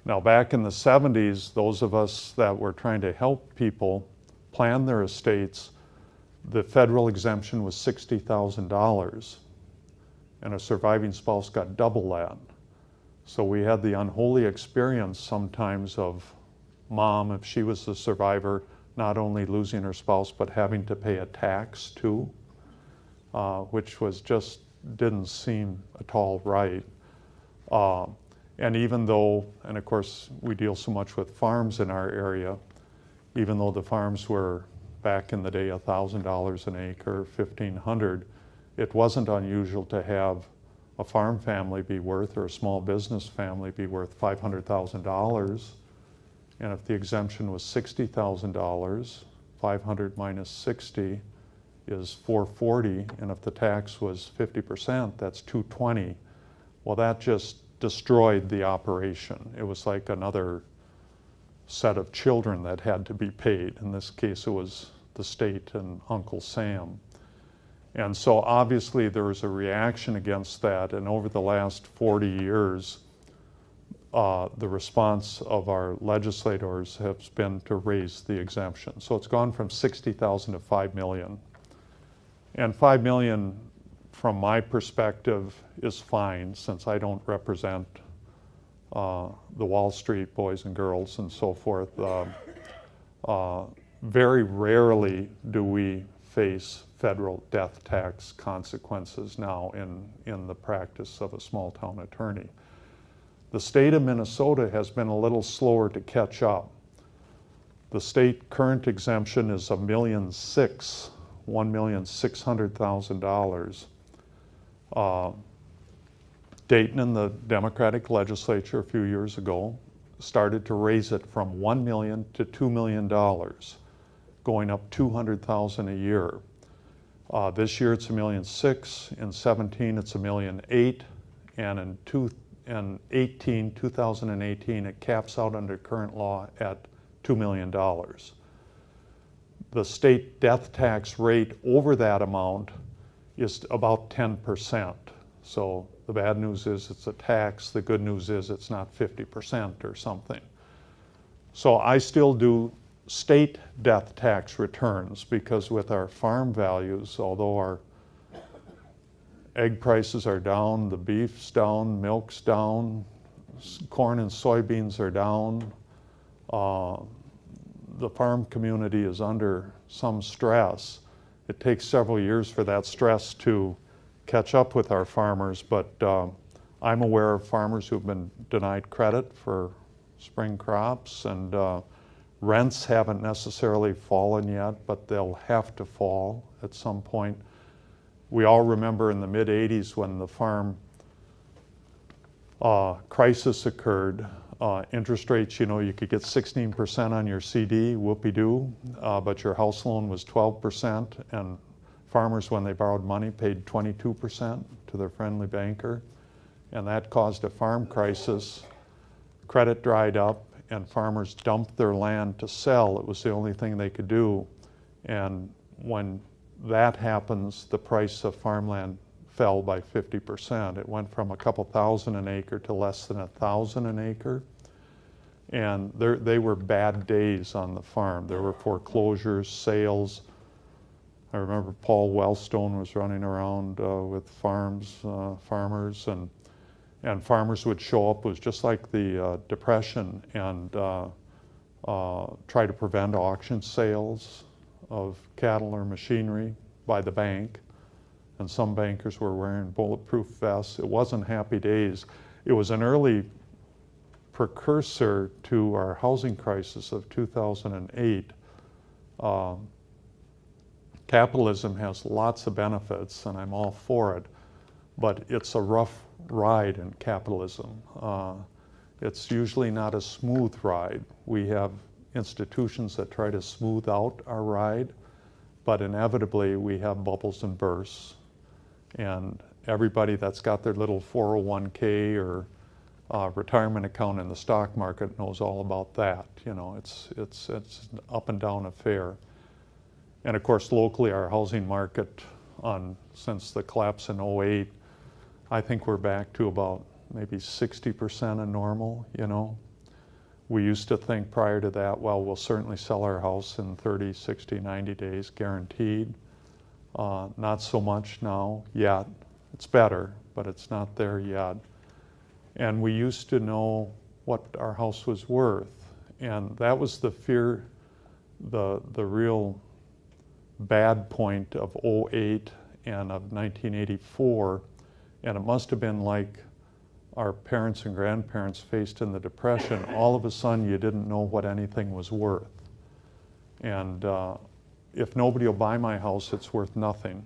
Now, back in the 70s, those of us that were trying to help people plan their estates, the federal exemption was $60,000, and a surviving spouse got double that. So we had the unholy experience sometimes of mom, if she was the survivor, not only losing her spouse, but having to pay a tax too, which was just didn't seem at all right. And even though, and of course we deal so much with farms in our area, even though the farms were back in the day $1,000 an acre, $1,500, it wasn't unusual to have a farm family be worth, or a small business family be worth $500,000. And if the exemption was $60,000, 500 minus 60 is 440, and if the tax was 50%, that's 220. Well, that just destroyed the operation. It was like another set of children that had to be paid. In this case, it was the state and Uncle Sam. And so obviously there was a reaction against that, and over the last 40 years, the response of our legislators has been to raise the exemption. So it's gone from 60,000 to 5 million. And 5 million, from my perspective, is fine, since I don't represent the Wall Street boys and girls and so forth. Very rarely do we face federal death tax consequences now in the practice of a small town attorney. The state of Minnesota has been a little slower to catch up. The state current exemption is $1,600,000. Dayton and the Democratic legislature a few years ago started to raise it from $1 million to $2 million, going up $200,000 a year. This year it's $1.6 million. In 17 it's $1.8 million, and in 2018, it caps out under current law at $2 million. The state death tax rate over that amount is about 10%. So the bad news is it's a tax. The good news is it's not 50% or something. So I still do state death tax returns, because with our farm values, although our egg prices are down, the beef's down, milk's down, corn and soybeans are down, the farm community is under some stress. It takes several years for that stress to catch up with our farmers, but I'm aware of farmers who've been denied credit for spring crops, and rents haven't necessarily fallen yet, but they'll have to fall at some point. We all remember in the mid-'80s when the farm crisis occurred, interest rates, you could get 16% on your CD, whoopee-doo, but your house loan was 12%, and farmers, when they borrowed money, paid 22% to their friendly banker, and that caused a farm crisis. Credit dried up, and farmers dumped their land to sell. It was the only thing they could do, and when that happens, the price of farmland fell by 50%. It went from a couple thousand an acre to less than 1,000 an acre. And they were bad days on the farm. There were foreclosures, sales. I remember Paul Wellstone was running around with farmers, and and farmers would show up. It was just like the Depression, and try to prevent auction sales of cattle or machinery by the bank. And some bankers were wearing bulletproof vests. It wasn't happy days. It was an early precursor to our housing crisis of 2008. Capitalism has lots of benefits, and I'm all for it, but it's a rough ride in capitalism. It's usually not a smooth ride. We have institutions that try to smooth out our ride, but inevitably we have bubbles and bursts. And everybody that's got their little 401k or retirement account in the stock market knows all about that. You know, it's an up and down affair. And of course, locally, our housing market, since the collapse in '08, I think we're back to about maybe 60% of normal, you know. We used to think prior to that, well, we'll certainly sell our house in 30, 60, 90 days, guaranteed. Not so much now yet. It's better, but it's not there yet. And we used to know what our house was worth. And that was the fear, the real bad point of '08 and of 1984. And it must have been like our parents and grandparents faced in the Depression. All of a sudden, you didn't know what anything was worth. And if nobody will buy my house, it's worth nothing.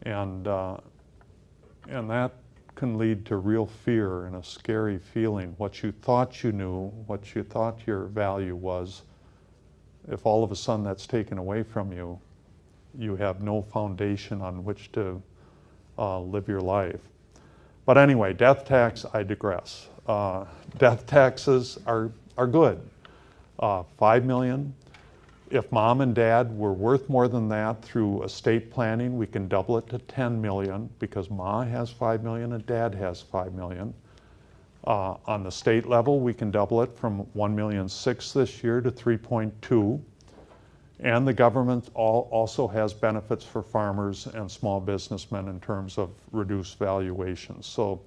And that can lead to real fear and a scary feeling. What you thought you knew, what you thought your value was, if all of a sudden that's taken away from you, you have no foundation on which to live your life. But anyway, death tax, I digress. Death taxes are good. $5 million. If mom and dad were worth more than that through estate planning, we can double it to $10 million because ma has $5 million and dad has $5 million. On the state level, we can double it from $1.6 million this year to $3.2. And the government also has benefits for farmers and small businessmen in terms of reduced valuations. So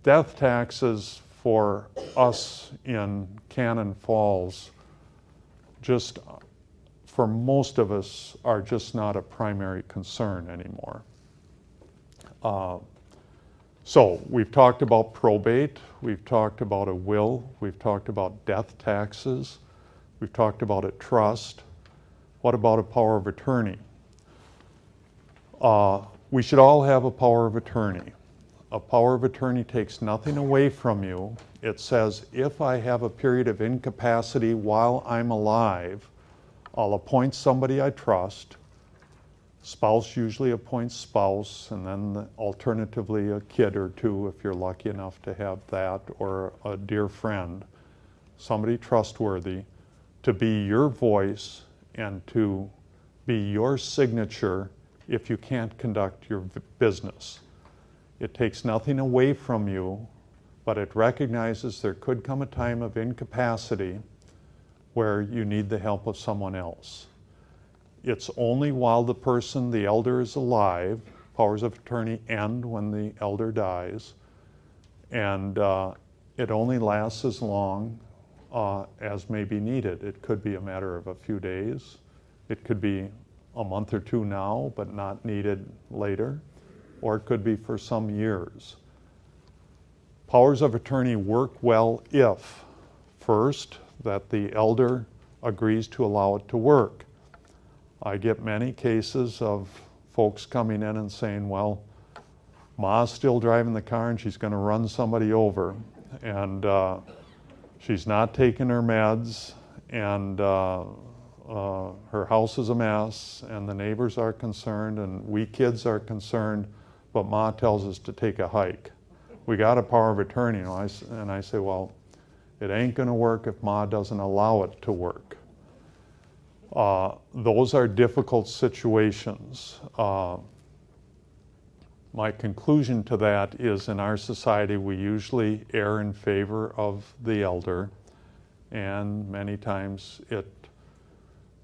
death taxes for us in Cannon Falls, just for most of us, are just not a primary concern anymore. So we've talked about probate, we've talked about a will, we've talked about death taxes, we've talked about a trust. What about a power of attorney? We should all have a power of attorney. A power of attorney takes nothing away from you. It says, if I have a period of incapacity while I'm alive, I'll appoint somebody I trust. Spouse usually appoints spouse, and then alternatively a kid or two if you're lucky enough to have that, or a dear friend, somebody trustworthy, to be your voice and to be your signature if you can't conduct your business. It takes nothing away from you, but it recognizes there could come a time of incapacity where you need the help of someone else. It's only while the elder is alive. Powers of attorney end when the elder dies, and it only lasts as long as may be needed. It could be a matter of a few days. It could be a month or two now, but not needed later. Or it could be for some years. Powers of attorney work well if, first, that the elder agrees to allow it to work. I get many cases of folks coming in and saying, well, ma's still driving the car and she's going to run somebody over. And she's not taking her meds, and her house is a mess, and the neighbors are concerned, and we kids are concerned, but ma tells us to take a hike. We got a power of attorney, and I say, well, it ain't going to work if ma doesn't allow it to work. Those are difficult situations. My conclusion to that is, in our society, we usually err in favor of the elder, and many times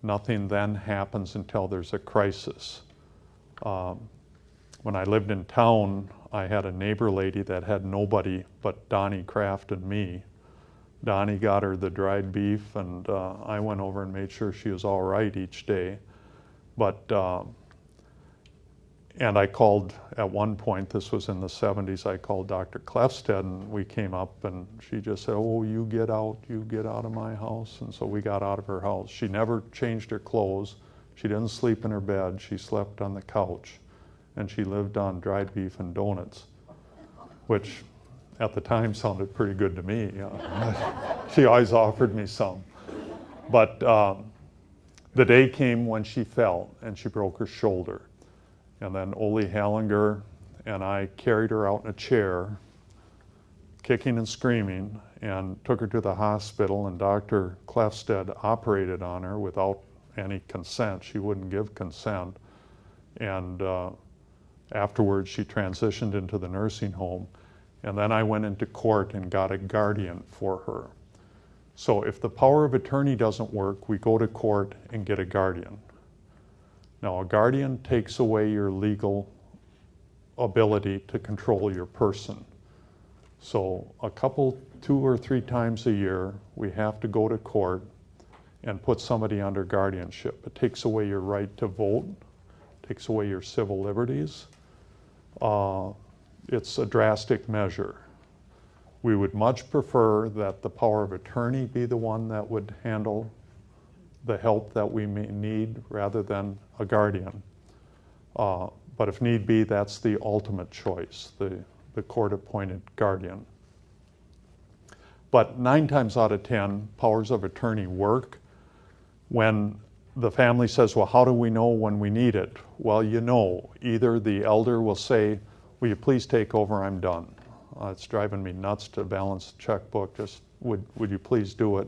nothing then happens until there's a crisis. But When I lived in town, I had a neighbor lady that had nobody but Donnie Kraft and me. Donnie got her the dried beef, and I went over and made sure she was all right each day. But, and I called at one point, this was in the 70s, I called Dr. Klefstedt, and we came up, and she just said, oh, you get out of my house. And so we got out of her house. She never changed her clothes. She didn't sleep in her bed. She slept on the couch, and she lived on dried beef and donuts, which at the time sounded pretty good to me. She always offered me some. But the day came when she fell and she broke her shoulder. And then Ole Hallinger and I carried her out in a chair, kicking and screaming, and took her to the hospital, and Dr. Klefstedt operated on her without any consent. She wouldn't give consent. And afterwards she transitioned into the nursing home. And then I went into court and got a guardian for her. So if the power of attorney doesn't work, we go to court and get a guardian. Now, a guardian takes away your legal ability to control your person. So a couple, 2 or 3 times a year, we have to go to court and put somebody under guardianship. It takes away your right to vote, takes away your civil liberties. It's a drastic measure. We would much prefer that the power of attorney be the one that would handle the help that we may need rather than a guardian. But if need be, that's the ultimate choice, the court-appointed guardian. But 9 times out of 10, powers of attorney work when the family says, well, how do we know when we need it? Well, you know, either the elder will say, will you please take over, I'm done. It's driving me nuts to balance a checkbook, just would you please do it?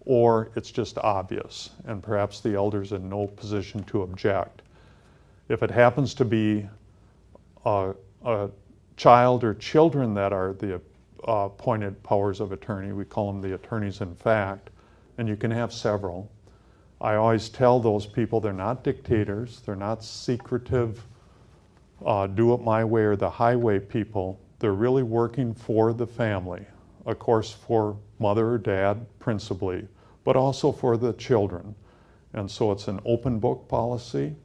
Or it's just obvious, and perhaps the elder's in no position to object. If it happens to be a child or children that are the appointed powers of attorney, we call them the attorneys in fact, and you can have several. I always tell those people they're not dictators, they're not secretive, do it my way or the highway people. They're really working for the family, of course for mother or dad principally, but also for the children. And so it's an open book policy.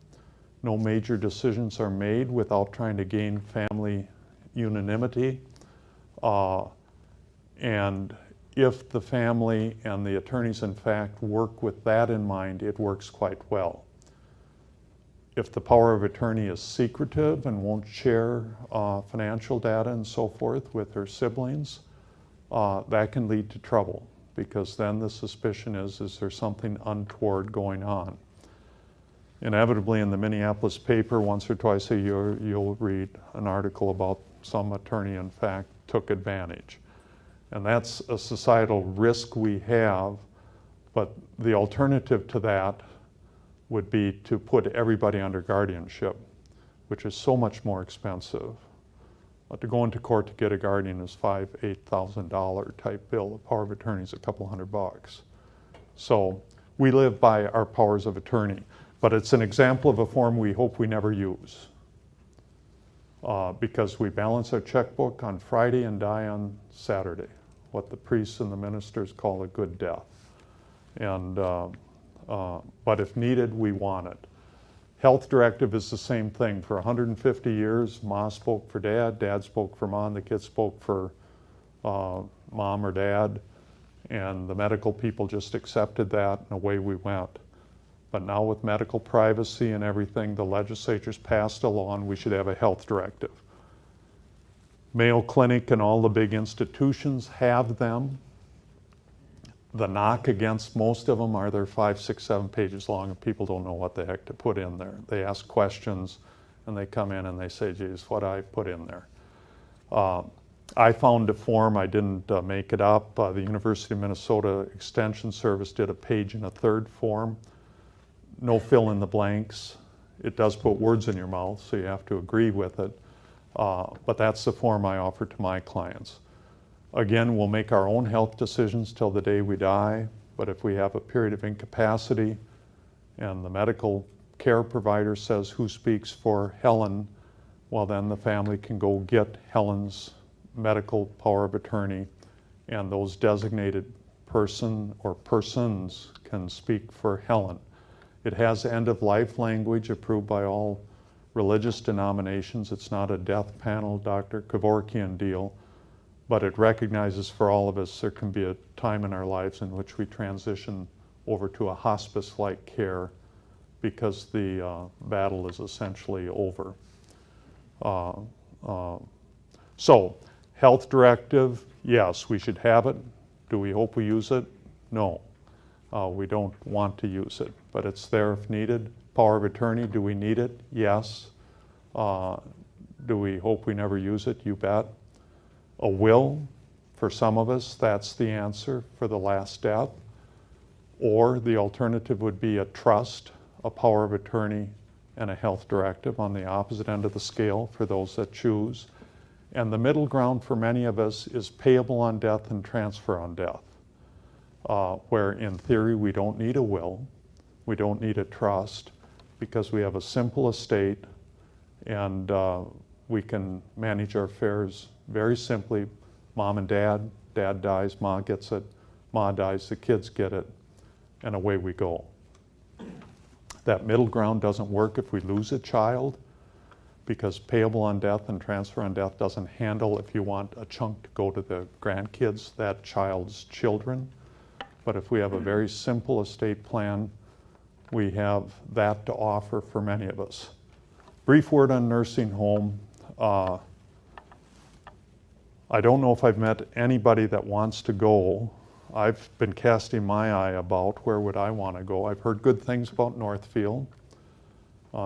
No major decisions are made without trying to gain family unanimity. And if the family and the attorneys in fact work with that in mind, it works quite well. If the power of attorney is secretive and won't share financial data and so forth with her siblings, that can lead to trouble, because then the suspicion is there something untoward going on? Inevitably in the Minneapolis paper, once or twice a year, you'll read an article about some attorney in fact took advantage. And that's a societal risk we have, but the alternative to that would be to put everybody under guardianship, which is so much more expensive. To go into court to get a guardian is $5,000, $8,000 type bill. The power of attorney is a couple $100. So we live by our powers of attorney, but it's an example of a form we hope we never use, because we balance our checkbook on Friday and die on Saturday, what the priests and the ministers call a good death. And but if needed, we want it. Health directive is the same thing. For 150 years, Ma spoke for Dad, Dad spoke for Mom, the kids spoke for Mom or Dad, and the medical people just accepted that, and away we went. But now with medical privacy and everything, the legislature's passed a law and we should have a health directive. Mayo Clinic and all the big institutions have them. The knock against most of them are they're 5, 6, 7 pages long and people don't know what the heck to put in there. They ask questions and they come in and they say, geez, what I put in there. I found a form, I didn't make it up. The University of Minnesota Extension Service did a 1.33-page form. No fill in the blanks. It does put words in your mouth, so you have to agree with it. But that's the form I offer to my clients. Again, we'll make our own health decisions till the day we die, but if we have a period of incapacity and the medical care provider says who speaks for Helen, well, then the family can go get Helen's medical power of attorney, and those designated person or persons can speak for Helen. It has end-of-life language approved by all religious denominations. It's not a death panel, Dr. Kevorkian deal, but it recognizes for all of us there can be a time in our lives in which we transition over to a hospice-like care because the battle is essentially over. So, health directive, yes, we should have it. Do we hope we use it? No. We don't want to use it, but it's there if needed. Power of attorney, do we need it? Yes. Do we hope we never use it? You bet. A will, for some of us, that's the answer for the last death. Or the alternative would be a trust, a power of attorney, and a health directive on the opposite end of the scale for those that choose. And the middle ground for many of us is payable on death and transfer on death, where in theory we don't need a will, we don't need a trust, because we have a simple estate and we can manage our affairs very simply. Mom and dad dies, ma gets it, ma dies, the kids get it, and away we go. That middle ground doesn't work if we lose a child, because payable on death and transfer on death doesn't handle if you want a chunk to go to the grandkids, that child's children. But if we have a very simple estate plan, we have that to offer for many of us. Brief word on nursing home. I don't know if I've met anybody that wants to go. I've been casting my eye about where would I want to go. I've heard good things about Northfield,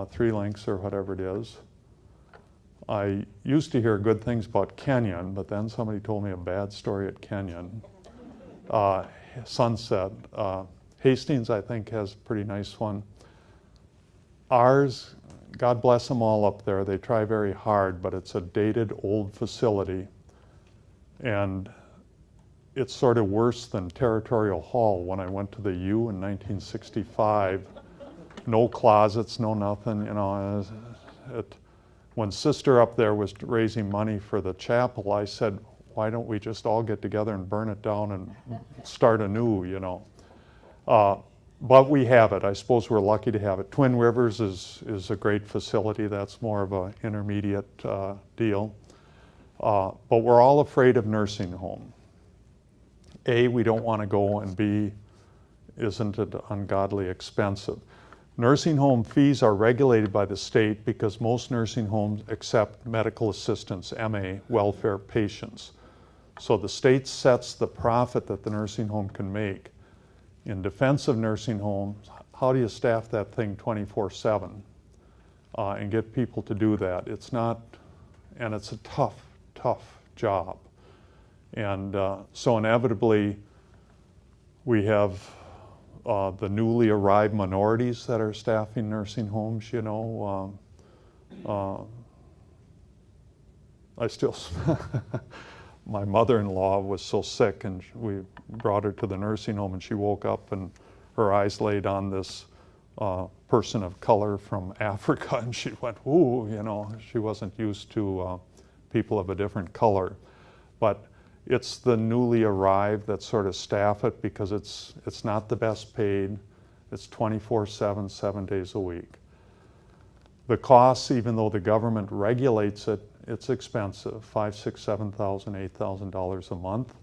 Three Links or whatever it is. I used to hear good things about Kenyon, but then somebody told me a bad story at Kenyon. Sunset. Hastings, I think, has a pretty nice one. Ours, God bless them all up there, they try very hard, but it's a dated old facility. And it's sort of worse than Territorial Hall when I went to the U in 1965. No closets, no nothing, you know. When Sister up there was raising money for the chapel, I said, why don't we just all get together and burn it down and start anew, you know. But we have it. I suppose we're lucky to have it. Twin Rivers is a great facility. That's more of an intermediate deal. But we're all afraid of nursing home. A, we don't want to go, and B, isn't it ungodly expensive? Nursing home fees are regulated by the state because most nursing homes accept medical assistants, MA, welfare patients. So the state sets the profit that the nursing home can make. In defense of nursing homes, how do you staff that thing 24/7 and get people to do that? It's not, and it's a tough job. And so inevitably, we have the newly arrived minorities that are staffing nursing homes, you know. I still, my mother-in-law was so sick, and we brought her to the nursing home, and she woke up and her eyes laid on this person of color from Africa, and she went, ooh, you know, she wasn't used to people of a different color. But it's the newly arrived that sort of staff it because it's not the best paid. It's 24/7, 7 days a week. The costs, even though the government regulates it, it's expensive, $5,000, $6,000, $7,000, $8,000 a month.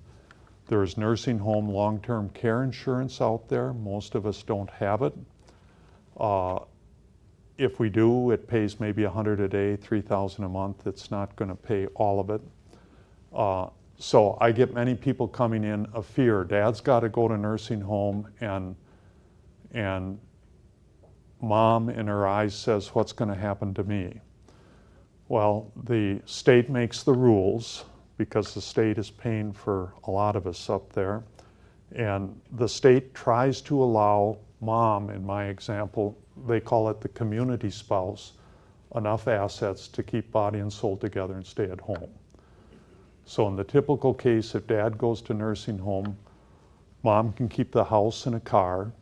There is nursing home long-term care insurance out there. Most of us don't have it. If we do, it pays maybe $100 a day, $3,000 a month. It's not going to pay all of it. So I get many people coming in of fear. Dad's got to go to nursing home, and mom in her eyes says, what's going to happen to me? Well, the state makes the rules because the state is paying for a lot of us up there. And the state tries to allow mom, in my example, they call it the community spouse, enough assets to keep body and soul together and stay at home. So in the typical case, if dad goes to nursing home, mom can keep the house and a car,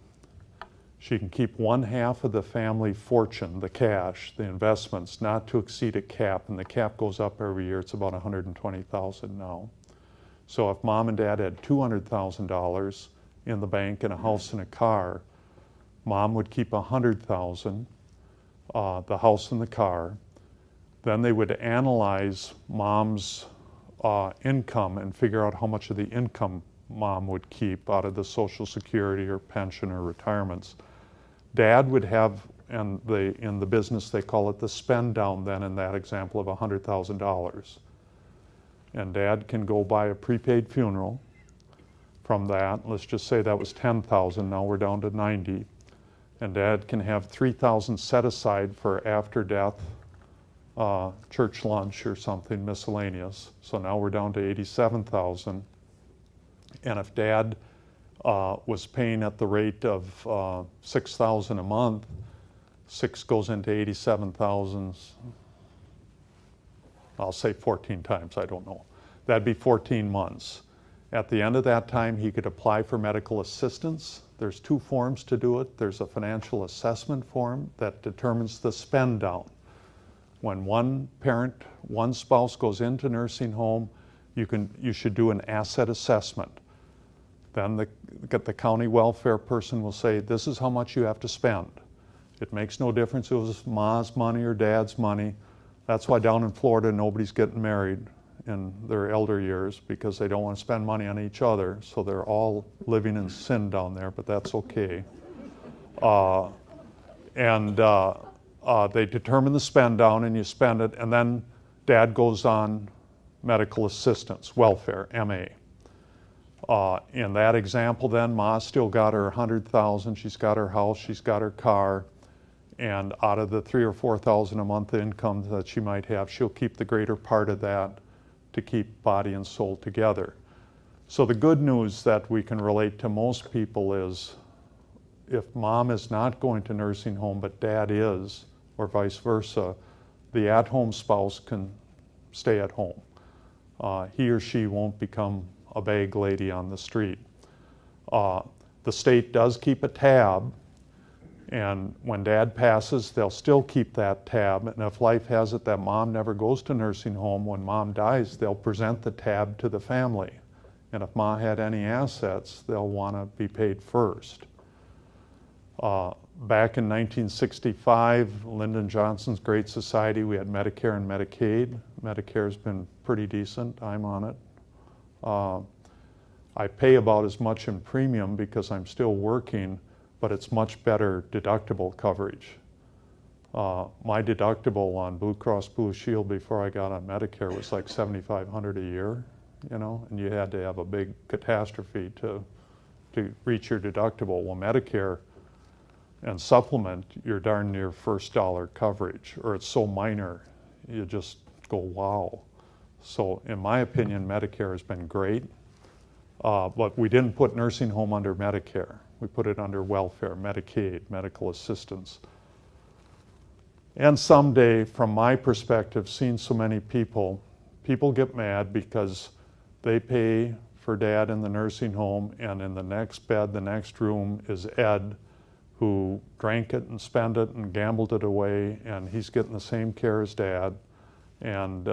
She can keep 1/2 of the family fortune, the cash, the investments, not to exceed a cap, and the cap goes up every year. It's about $120,000 now. So if mom and dad had $200,000 in the bank and a house and a car, mom would keep $100,000, the house and the car. Then they would analyze mom's income and figure out how much of the income mom would keep out of the Social Security or pension or retirements. Dad would have, and in the business they call it the spend down then in that example of $100,000. And Dad can go buy a prepaid funeral from that. Let's just say that was $10,000, now we're down to $90,000. And Dad can have $3,000 set aside for after death church lunch or something miscellaneous. So now we're down to $87,000. And if Dad was paying at the rate of $6,000 a month, 6 goes into 87,000. I'll say 14 times, I don't know. That'd be 14 months. At the end of that time, he could apply for medical assistance. There's 2 forms to do it. There's a financial assessment form that determines the spend down. When one spouse goes into nursing home, you should do an asset assessment. Then the county welfare person will say, this is how much you have to spend. It makes no difference if it was mom's money or dad's money. That's why down in Florida, nobody's getting married in their elder years, because they don't want to spend money on each other. So they're all living in sin down there, but that's okay. They determine the spend down and you spend it, and then Dad goes on medical assistance, welfare, MA. In that example then, Ma still got her $100,000, she's got her house, she's got her car, and out of the $3,000 or $4,000 a month income that she might have, she'll keep the greater part of that to keep body and soul together. So the good news that we can relate to most people is, if mom is not going to nursing home but dad is, or vice versa, the at-home spouse can stay at home. He or she won't become a bag lady on the street. The state does keep a tab, and when dad passes, they'll still keep that tab, and if life has it that mom never goes to nursing home, when mom dies, they'll present the tab to the family. And if ma had any assets, they'll want to be paid first. Back in 1965, Lyndon Johnson's Great Society, we had Medicare and Medicaid. Medicare's been pretty decent. I'm on it. I pay about as much in premium because I'm still working, but it's much better deductible coverage. My deductible on Blue Cross Blue Shield before I got on Medicare was like $7,500 a year, and you had to have a big catastrophe to reach your deductible. Well, Medicare and supplement, you're darn near first dollar coverage, or it's so minor, you just go, wow. So in my opinion, Medicare has been great, but we didn't put nursing home under Medicare. We put it under welfare, Medicaid, medical assistance. And someday, from my perspective, seeing so many people get mad because they pay for dad in the nursing home, and in the next bed, the next room is Ed, who drank it and spent it and gambled it away, and he's getting the same care as dad, and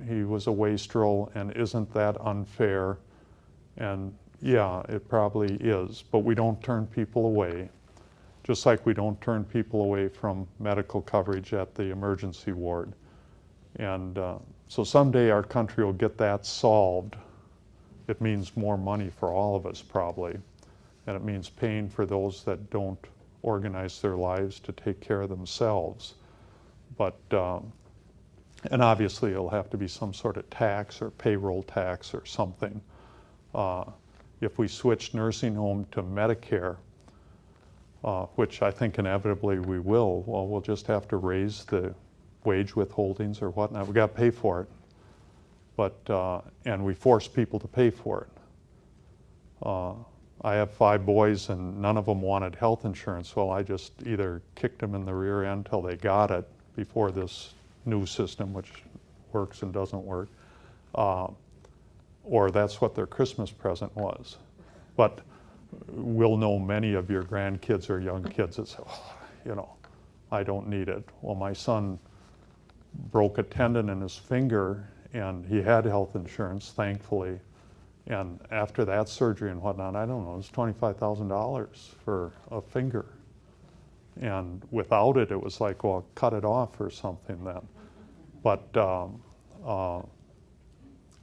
he was a wastrel, and isn't that unfair? And yeah, it probably is, but we don't turn people away, just like we don't turn people away from medical coverage at the emergency ward. And so someday our country will get that solved. It means more money for all of us probably, and it means paying for those that don't organize their lives to take care of themselves. But, and obviously it'll have to be some sort of tax or payroll tax or something. If we switch nursing home to Medicare, which I think inevitably we will, well, we'll just have to raise the wage withholdings or whatnot. We got to pay for it, but and we force people to pay for it. I have 5 boys and none of them wanted health insurance. Well, I just either kicked them in the rear end till they got it before this new system, which works and doesn't work, or that's what their Christmas present was. But we'll know many of your grandkids or young kids that say, oh, you know, I don't need it. Well, my son broke a tendon in his finger, and he had health insurance, thankfully. And after that surgery and whatnot, I don't know, it was $25,000 for a finger. And without it, it was like, well, cut it off or something then. But,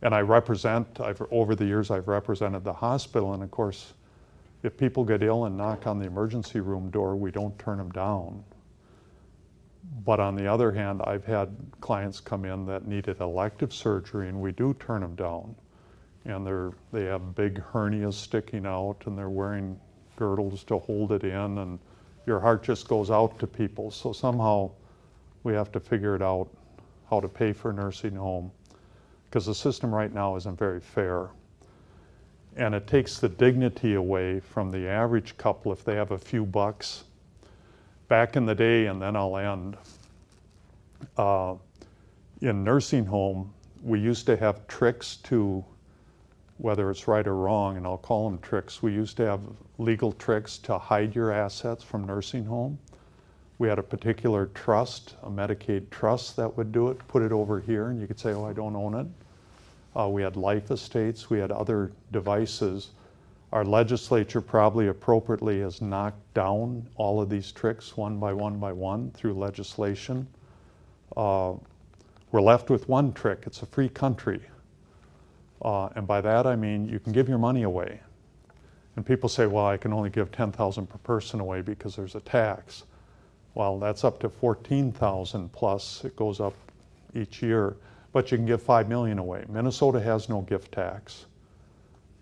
and over the years, I've represented the hospital, and of course, if people get ill and knock on the emergency room door, we don't turn them down. But on the other hand, I've had clients come in that needed elective surgery, and we do turn them down. And they have big hernias sticking out, and they're wearing girdles to hold it in, and your heart just goes out to people. So somehow we have to figure it out, how to pay for a nursing home, because the system right now isn't very fair. And it takes the dignity away from the average couple if they have a few bucks. Back in the day, and then I'll end, in nursing home, we used to have tricks to, whether it's right or wrong, and I'll call them tricks, we used to have legal tricks to hide your assets from nursing home. We had a particular trust, a Medicaid trust that would do it, put it over here, and you could say, oh, I don't own it. We had life estates, we had other devices. Our legislature probably appropriately has knocked down all of these tricks one by one through legislation. We're left with one trick, it's a free country. And by that I mean you can give your money away. And people say, well, I can only give $10,000 per person away because there's a tax. Well, that's up to $14,000 plus, it goes up each year. But you can give $5 million away. Minnesota has no gift tax.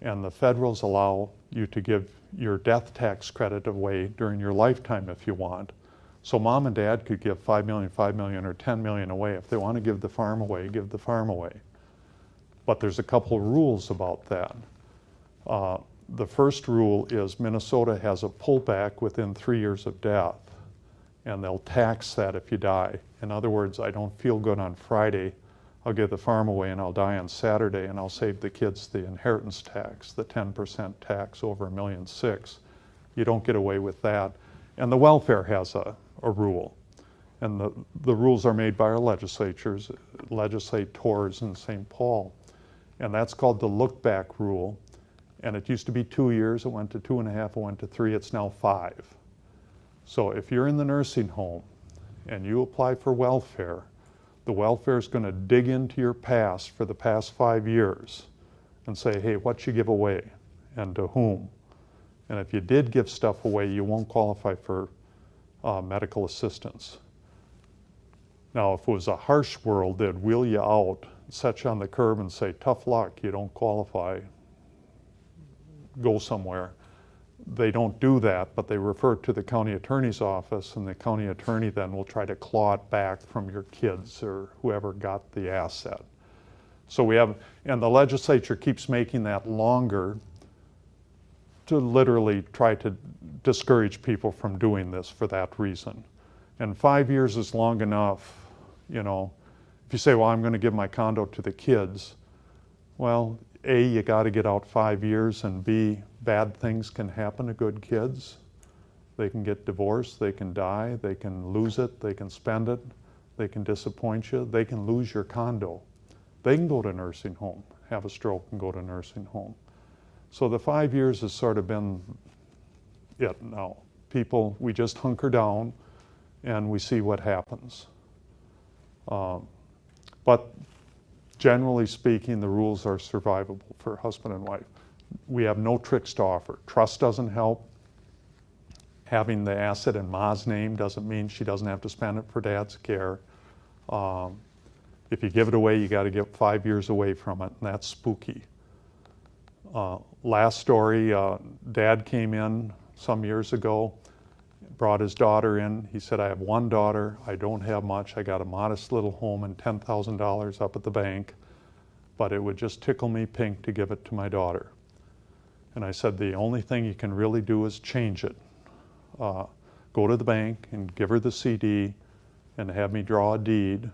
And the federals allow you to give your death tax credit away during your lifetime if you want. So mom and dad could give $5 million, or $10 million away. If they want to give the farm away, give the farm away. But there's a couple of rules about that. The first rule is Minnesota has a pullback within 3 years of death, and they'll tax that if you die. In other words, I don't feel good on Friday, I'll give the farm away and I'll die on Saturday, and I'll save the kids the inheritance tax, the 10% tax over $1.6 million. You don't get away with that. And the welfare has a rule. And the rules are made by our legislators in St. Paul. And that's called the look-back rule. And it used to be 2 years, it went to 2.5, it went to 3, it's now 5. So if you're in the nursing home and you apply for welfare, the welfare is going to dig into your past for the past 5 years and say, hey, what'd you give away and to whom? And if you did give stuff away, you won't qualify for medical assistance. Now, if it was a harsh world, they'd wheel you out, set you on the curb and say, tough luck, you don't qualify, go somewhere. They don't do that, but they refer it to the county attorney's office, and the county attorney then will try to claw it back from your kids or whoever got the asset. So we have, and the legislature keeps making that longer to literally try to discourage people from doing this for that reason. And 5 years is long enough, you know. If you say, well, I'm going to give my condo to the kids, well, A, you got to get out 5 years, and B, bad things can happen to good kids. They can get divorced, they can die, they can lose it, they can spend it, they can disappoint you, they can lose your condo. They can go to nursing home, have a stroke and go to nursing home. So the 5 years has sort of been it now. People, we just hunker down and we see what happens. But generally speaking, the rules are survivable for husband and wife. We have no tricks to offer. Trust doesn't help. Having the asset in Ma's name doesn't mean she doesn't have to spend it for dad's care. If you give it away, you got to get 5 years away from it, and that's spooky. Last story, dad came in some years ago, brought his daughter in. He said, I have one daughter, I don't have much, I got a modest little home and $10,000 up at the bank, but it would just tickle me pink to give it to my daughter. And I said, the only thing you can really do is change it. Go to the bank and give her the CD and have me draw a deed.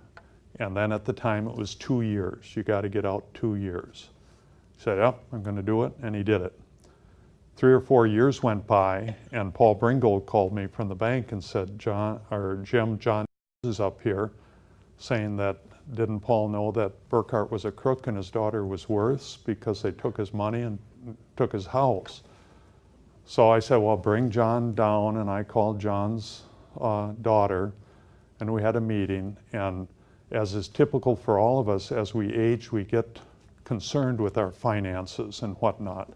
And then at the time it was 2 years. You got to get out 2 years. He said, yep, I'm going to do it. And he did it. 3 or 4 years went by, and Paul Bringold called me from the bank and said, Jim, John is up here saying that, didn't Paul know that Burkhardt was a crook and his daughter was worse because they took his money and took his house? So I said, well, bring John down, and I called John's daughter, and we had a meeting. And as is typical for all of us, as we age, we get concerned with our finances and whatnot.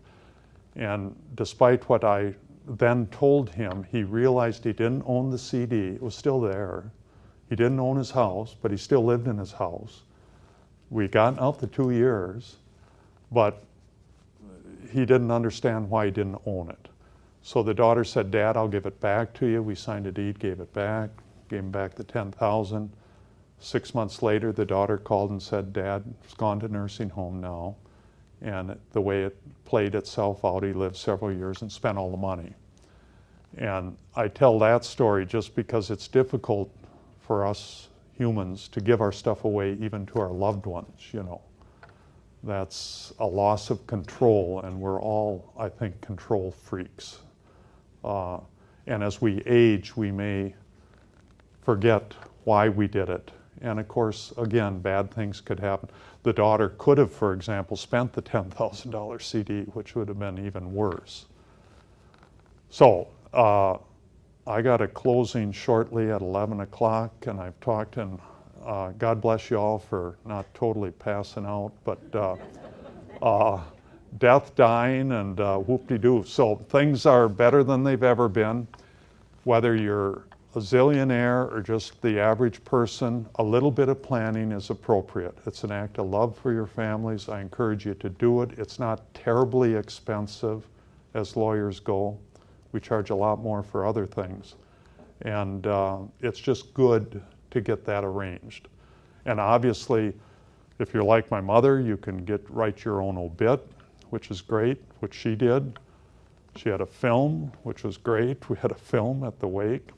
And despite what I then told him, he realized he didn't own the CD. It was still there. He didn't own his house, but he still lived in his house. We got out the 2 years, but he didn't understand why he didn't own it. So the daughter said, Dad, I'll give it back to you. We signed a deed, gave it back, gave him back the $10,000. 6 months later, the daughter called and said, Dad's gone to nursing home now. And the way it played itself out, he lived several years and spent all the money. And I tell that story just because it's difficult for us humans to give our stuff away even to our loved ones, you know. That's a loss of control, and we're all, I think, control freaks. And as we age, we may forget why we did it. And of course, again, bad things could happen. The daughter could have, for example, spent the $10,000 CD, which would have been even worse. So I got a closing shortly at 11 o'clock, and I've talked, and God bless you all for not totally passing out, but death, dying, and whoop-de-doo. So things are better than they've ever been. Whether you're a zillionaire or just the average person, a little bit of planning is appropriate. It's an act of love for your families. I encourage you to do it. It's not terribly expensive as lawyers go. We charge a lot more for other things. And it's just good to get that arranged. And obviously, if you're like my mother, you can write your own obit, which is great, which she did. She had a film, which was great. We had a film at the wake.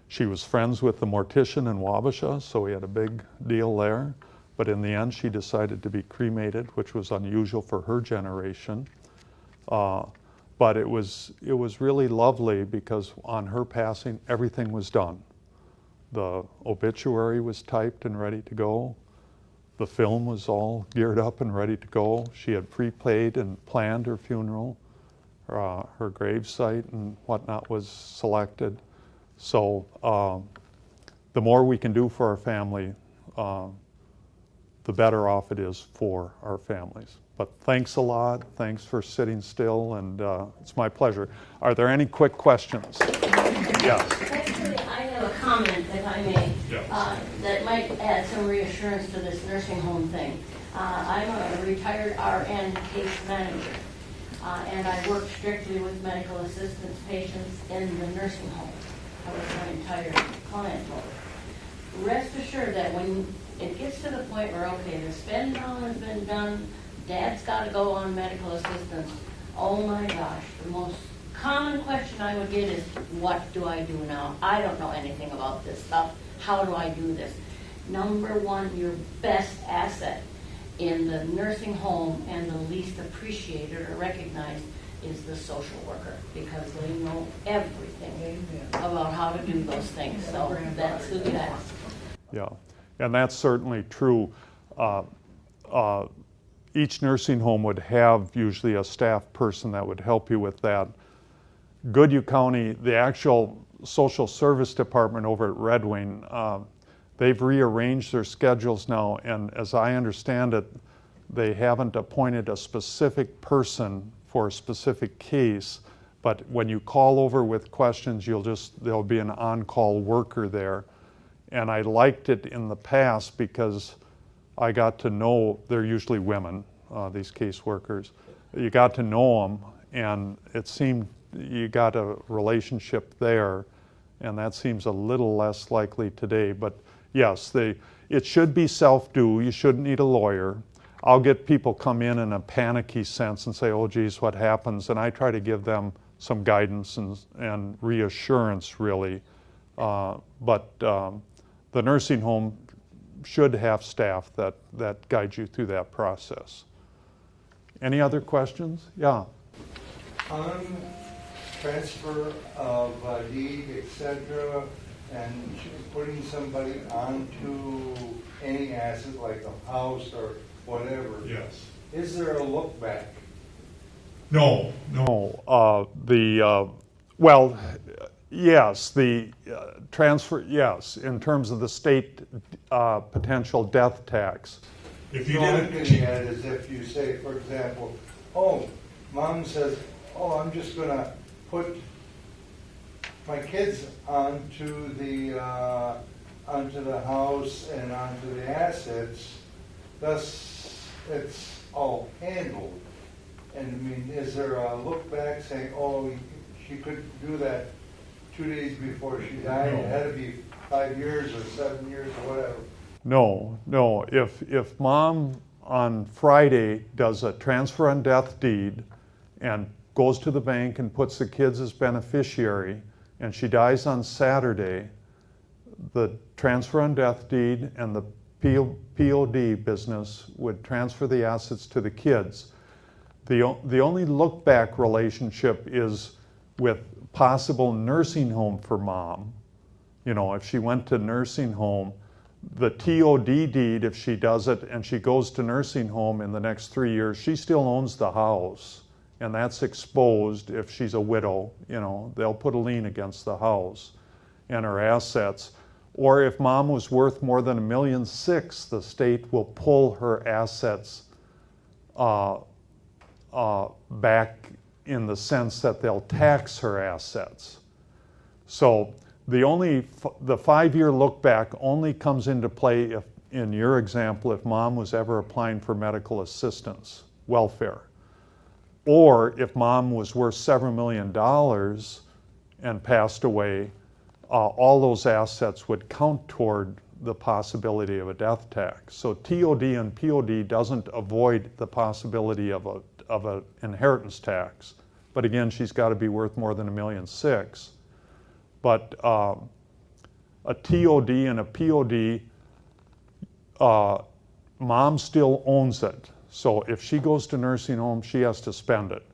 She was friends with the mortician in Wabasha, so we had a big deal there. But in the end, she decided to be cremated, which was unusual for her generation. But it was really lovely because on her passing, everything was done. The obituary was typed and ready to go. The film was all geared up and ready to go. She had prepaid and planned her funeral. Her gravesite and whatnot was selected. So the more we can do for our family, the better off it is for our families. But thanks a lot. Thanks for sitting still, and it's my pleasure. Are there any quick questions? Yes. Actually, I have a comment, if I may, Yes. that might add some reassurance to this nursing home thing. I'm a retired RN case manager, and I work strictly with medical assistance patients in the nursing home. I was my entire client load. Rest assured that when it gets to the point where, okay, the spend down has been done, Dad's got to go on medical assistance, oh my gosh, the most common question I would get is, what do I do now? I don't know anything about this stuff. How do I do this? Number one, your best asset in the nursing home and the least appreciated or recognized is the social worker, because they know everything about how to do those things. So that's who you ask. Yeah, and that's certainly true. Each nursing home would have usually a staff person that would help you with that. Goodhue County, the actual social service department over at Red Wing, they've rearranged their schedules now, and as I understand it, they haven't appointed a specific person for a specific case, but when you call over with questions, there'll be an on-call worker there. And I liked it in the past because I got to know, they're usually women, these case workers. You got to know them, and it seemed you got a relationship there, and that seems a little less likely today. But yes, it should be self-due. You shouldn't need a lawyer. I'll get people come in a panicky sense and say, oh geez, what happens? And I try to give them some guidance and reassurance, really. But the nursing home should have staff that guide you through that process. Any other questions? Yeah. On transfer of deed, etc., and putting somebody onto any asset like a house or whatever. Yes. Is there a look back? No. Well, yes, the transfer, yes, in terms of the state potential death tax. If you What I'm didn't, getting at is if you say, for example, oh, mom says, oh, I'm just going to put my kids onto the house and onto the assets, thus it's all handled. And I mean, is there a look back saying, oh, she could do that 2 days before she died? No. It had to be 5 years or 7 years or whatever. No. If mom on Friday does a transfer on death deed and goes to the bank and puts the kids as beneficiary, and she dies on Saturday, the transfer on death deed and the POD business would transfer the assets to the kids. The only look-back relationship is with possible nursing home for mom. You know, if she went to nursing home, the TOD deed, if she does it and she goes to nursing home in the next 3 years, she still owns the house. And that's exposed if she's a widow. You know, they'll put a lien against the house and her assets. Or if mom was worth more than $1.6 million, the state will pull her assets back in the sense that they'll tax her assets. So the 5-year look back only comes into play if, in your example, if mom was ever applying for medical assistance, welfare. Or if mom was worth several $1 million and passed away, all those assets would count toward the possibility of a death tax. So TOD and POD doesn't avoid the possibility of an inheritance tax. But again, she's got to be worth more than $1.6 million. But a TOD and a POD, mom still owns it. So if she goes to nursing home, she has to spend it.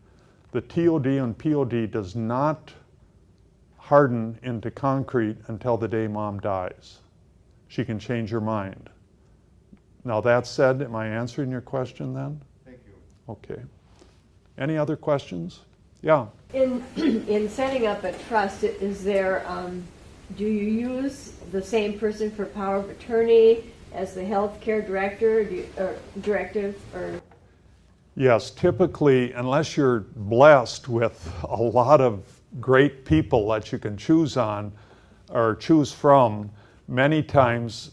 The TOD and POD does not harden into concrete until the day mom dies. She can change her mind. Now that said, am I answering your question then? Thank you. Okay. Any other questions? Yeah. In setting up a trust, is there, do you use the same person for power of attorney as the healthcare director or directive? Or? Yes, typically, unless you're blessed with a lot of great people that you can choose on or choose from, many times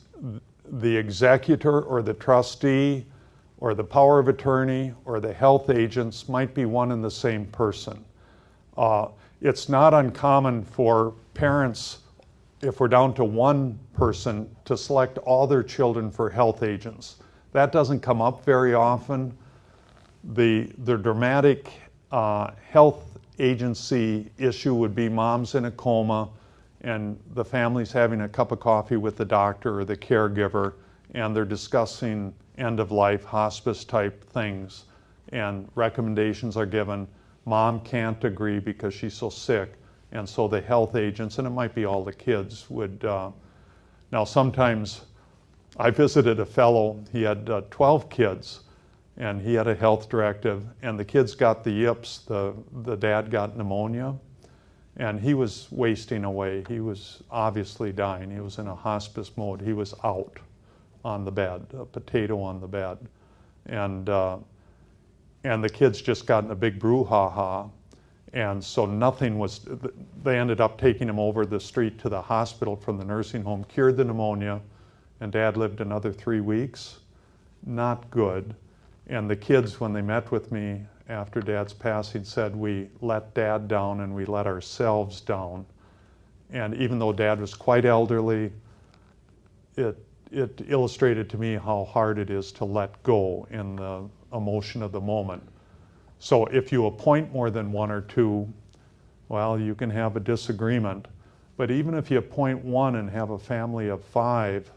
the executor or the trustee or the power of attorney or the health agents might be one and the same person. It's not uncommon for parents, if we're down to one person, to select all their children for health agents. That doesn't come up very often. The dramatic health agency issue would be mom's in a coma and the family's having a cup of coffee with the doctor or the caregiver, and they're discussing end-of-life hospice type things, and recommendations are given. Mom can't agree because she's so sick, and so the health agents, and it might be all the kids, would... Now sometimes I visited a fellow, he had 12 kids, and he had a health directive, and the kids got the yips, the dad got pneumonia, and he was wasting away. He was obviously dying. He was in a hospice mode. He was out on the bed, a potato on the bed. And the kids just got in a big brouhaha, and so nothing was, they ended up taking him over the street to the hospital from the nursing home, cured the pneumonia, and Dad lived another 3 weeks. Not good. And the kids, when they met with me after Dad's passing, said we let Dad down and we let ourselves down. And even though Dad was quite elderly, it illustrated to me how hard it is to let go in the emotion of the moment. So if you appoint more than one or two, well, you can have a disagreement. But even if you appoint one and have a family of 5,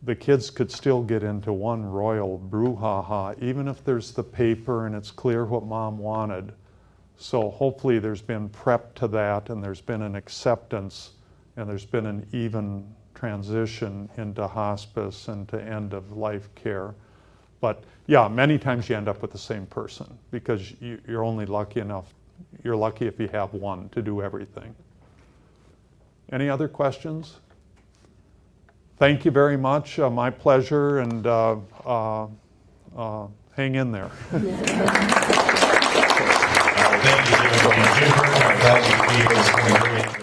the kids could still get into one royal brouhaha, even if there's the paper and it's clear what mom wanted. So hopefully there's been prep to that, and there's been an acceptance, and there's been an even transition into hospice and to end-of-life care. But yeah, many times you end up with the same person, because you're only lucky enough, you're lucky if you have one to do everything. Any other questions? Thank you very much. My pleasure, and hang in there. Thank you, Jim. Jim Burkhardt, that was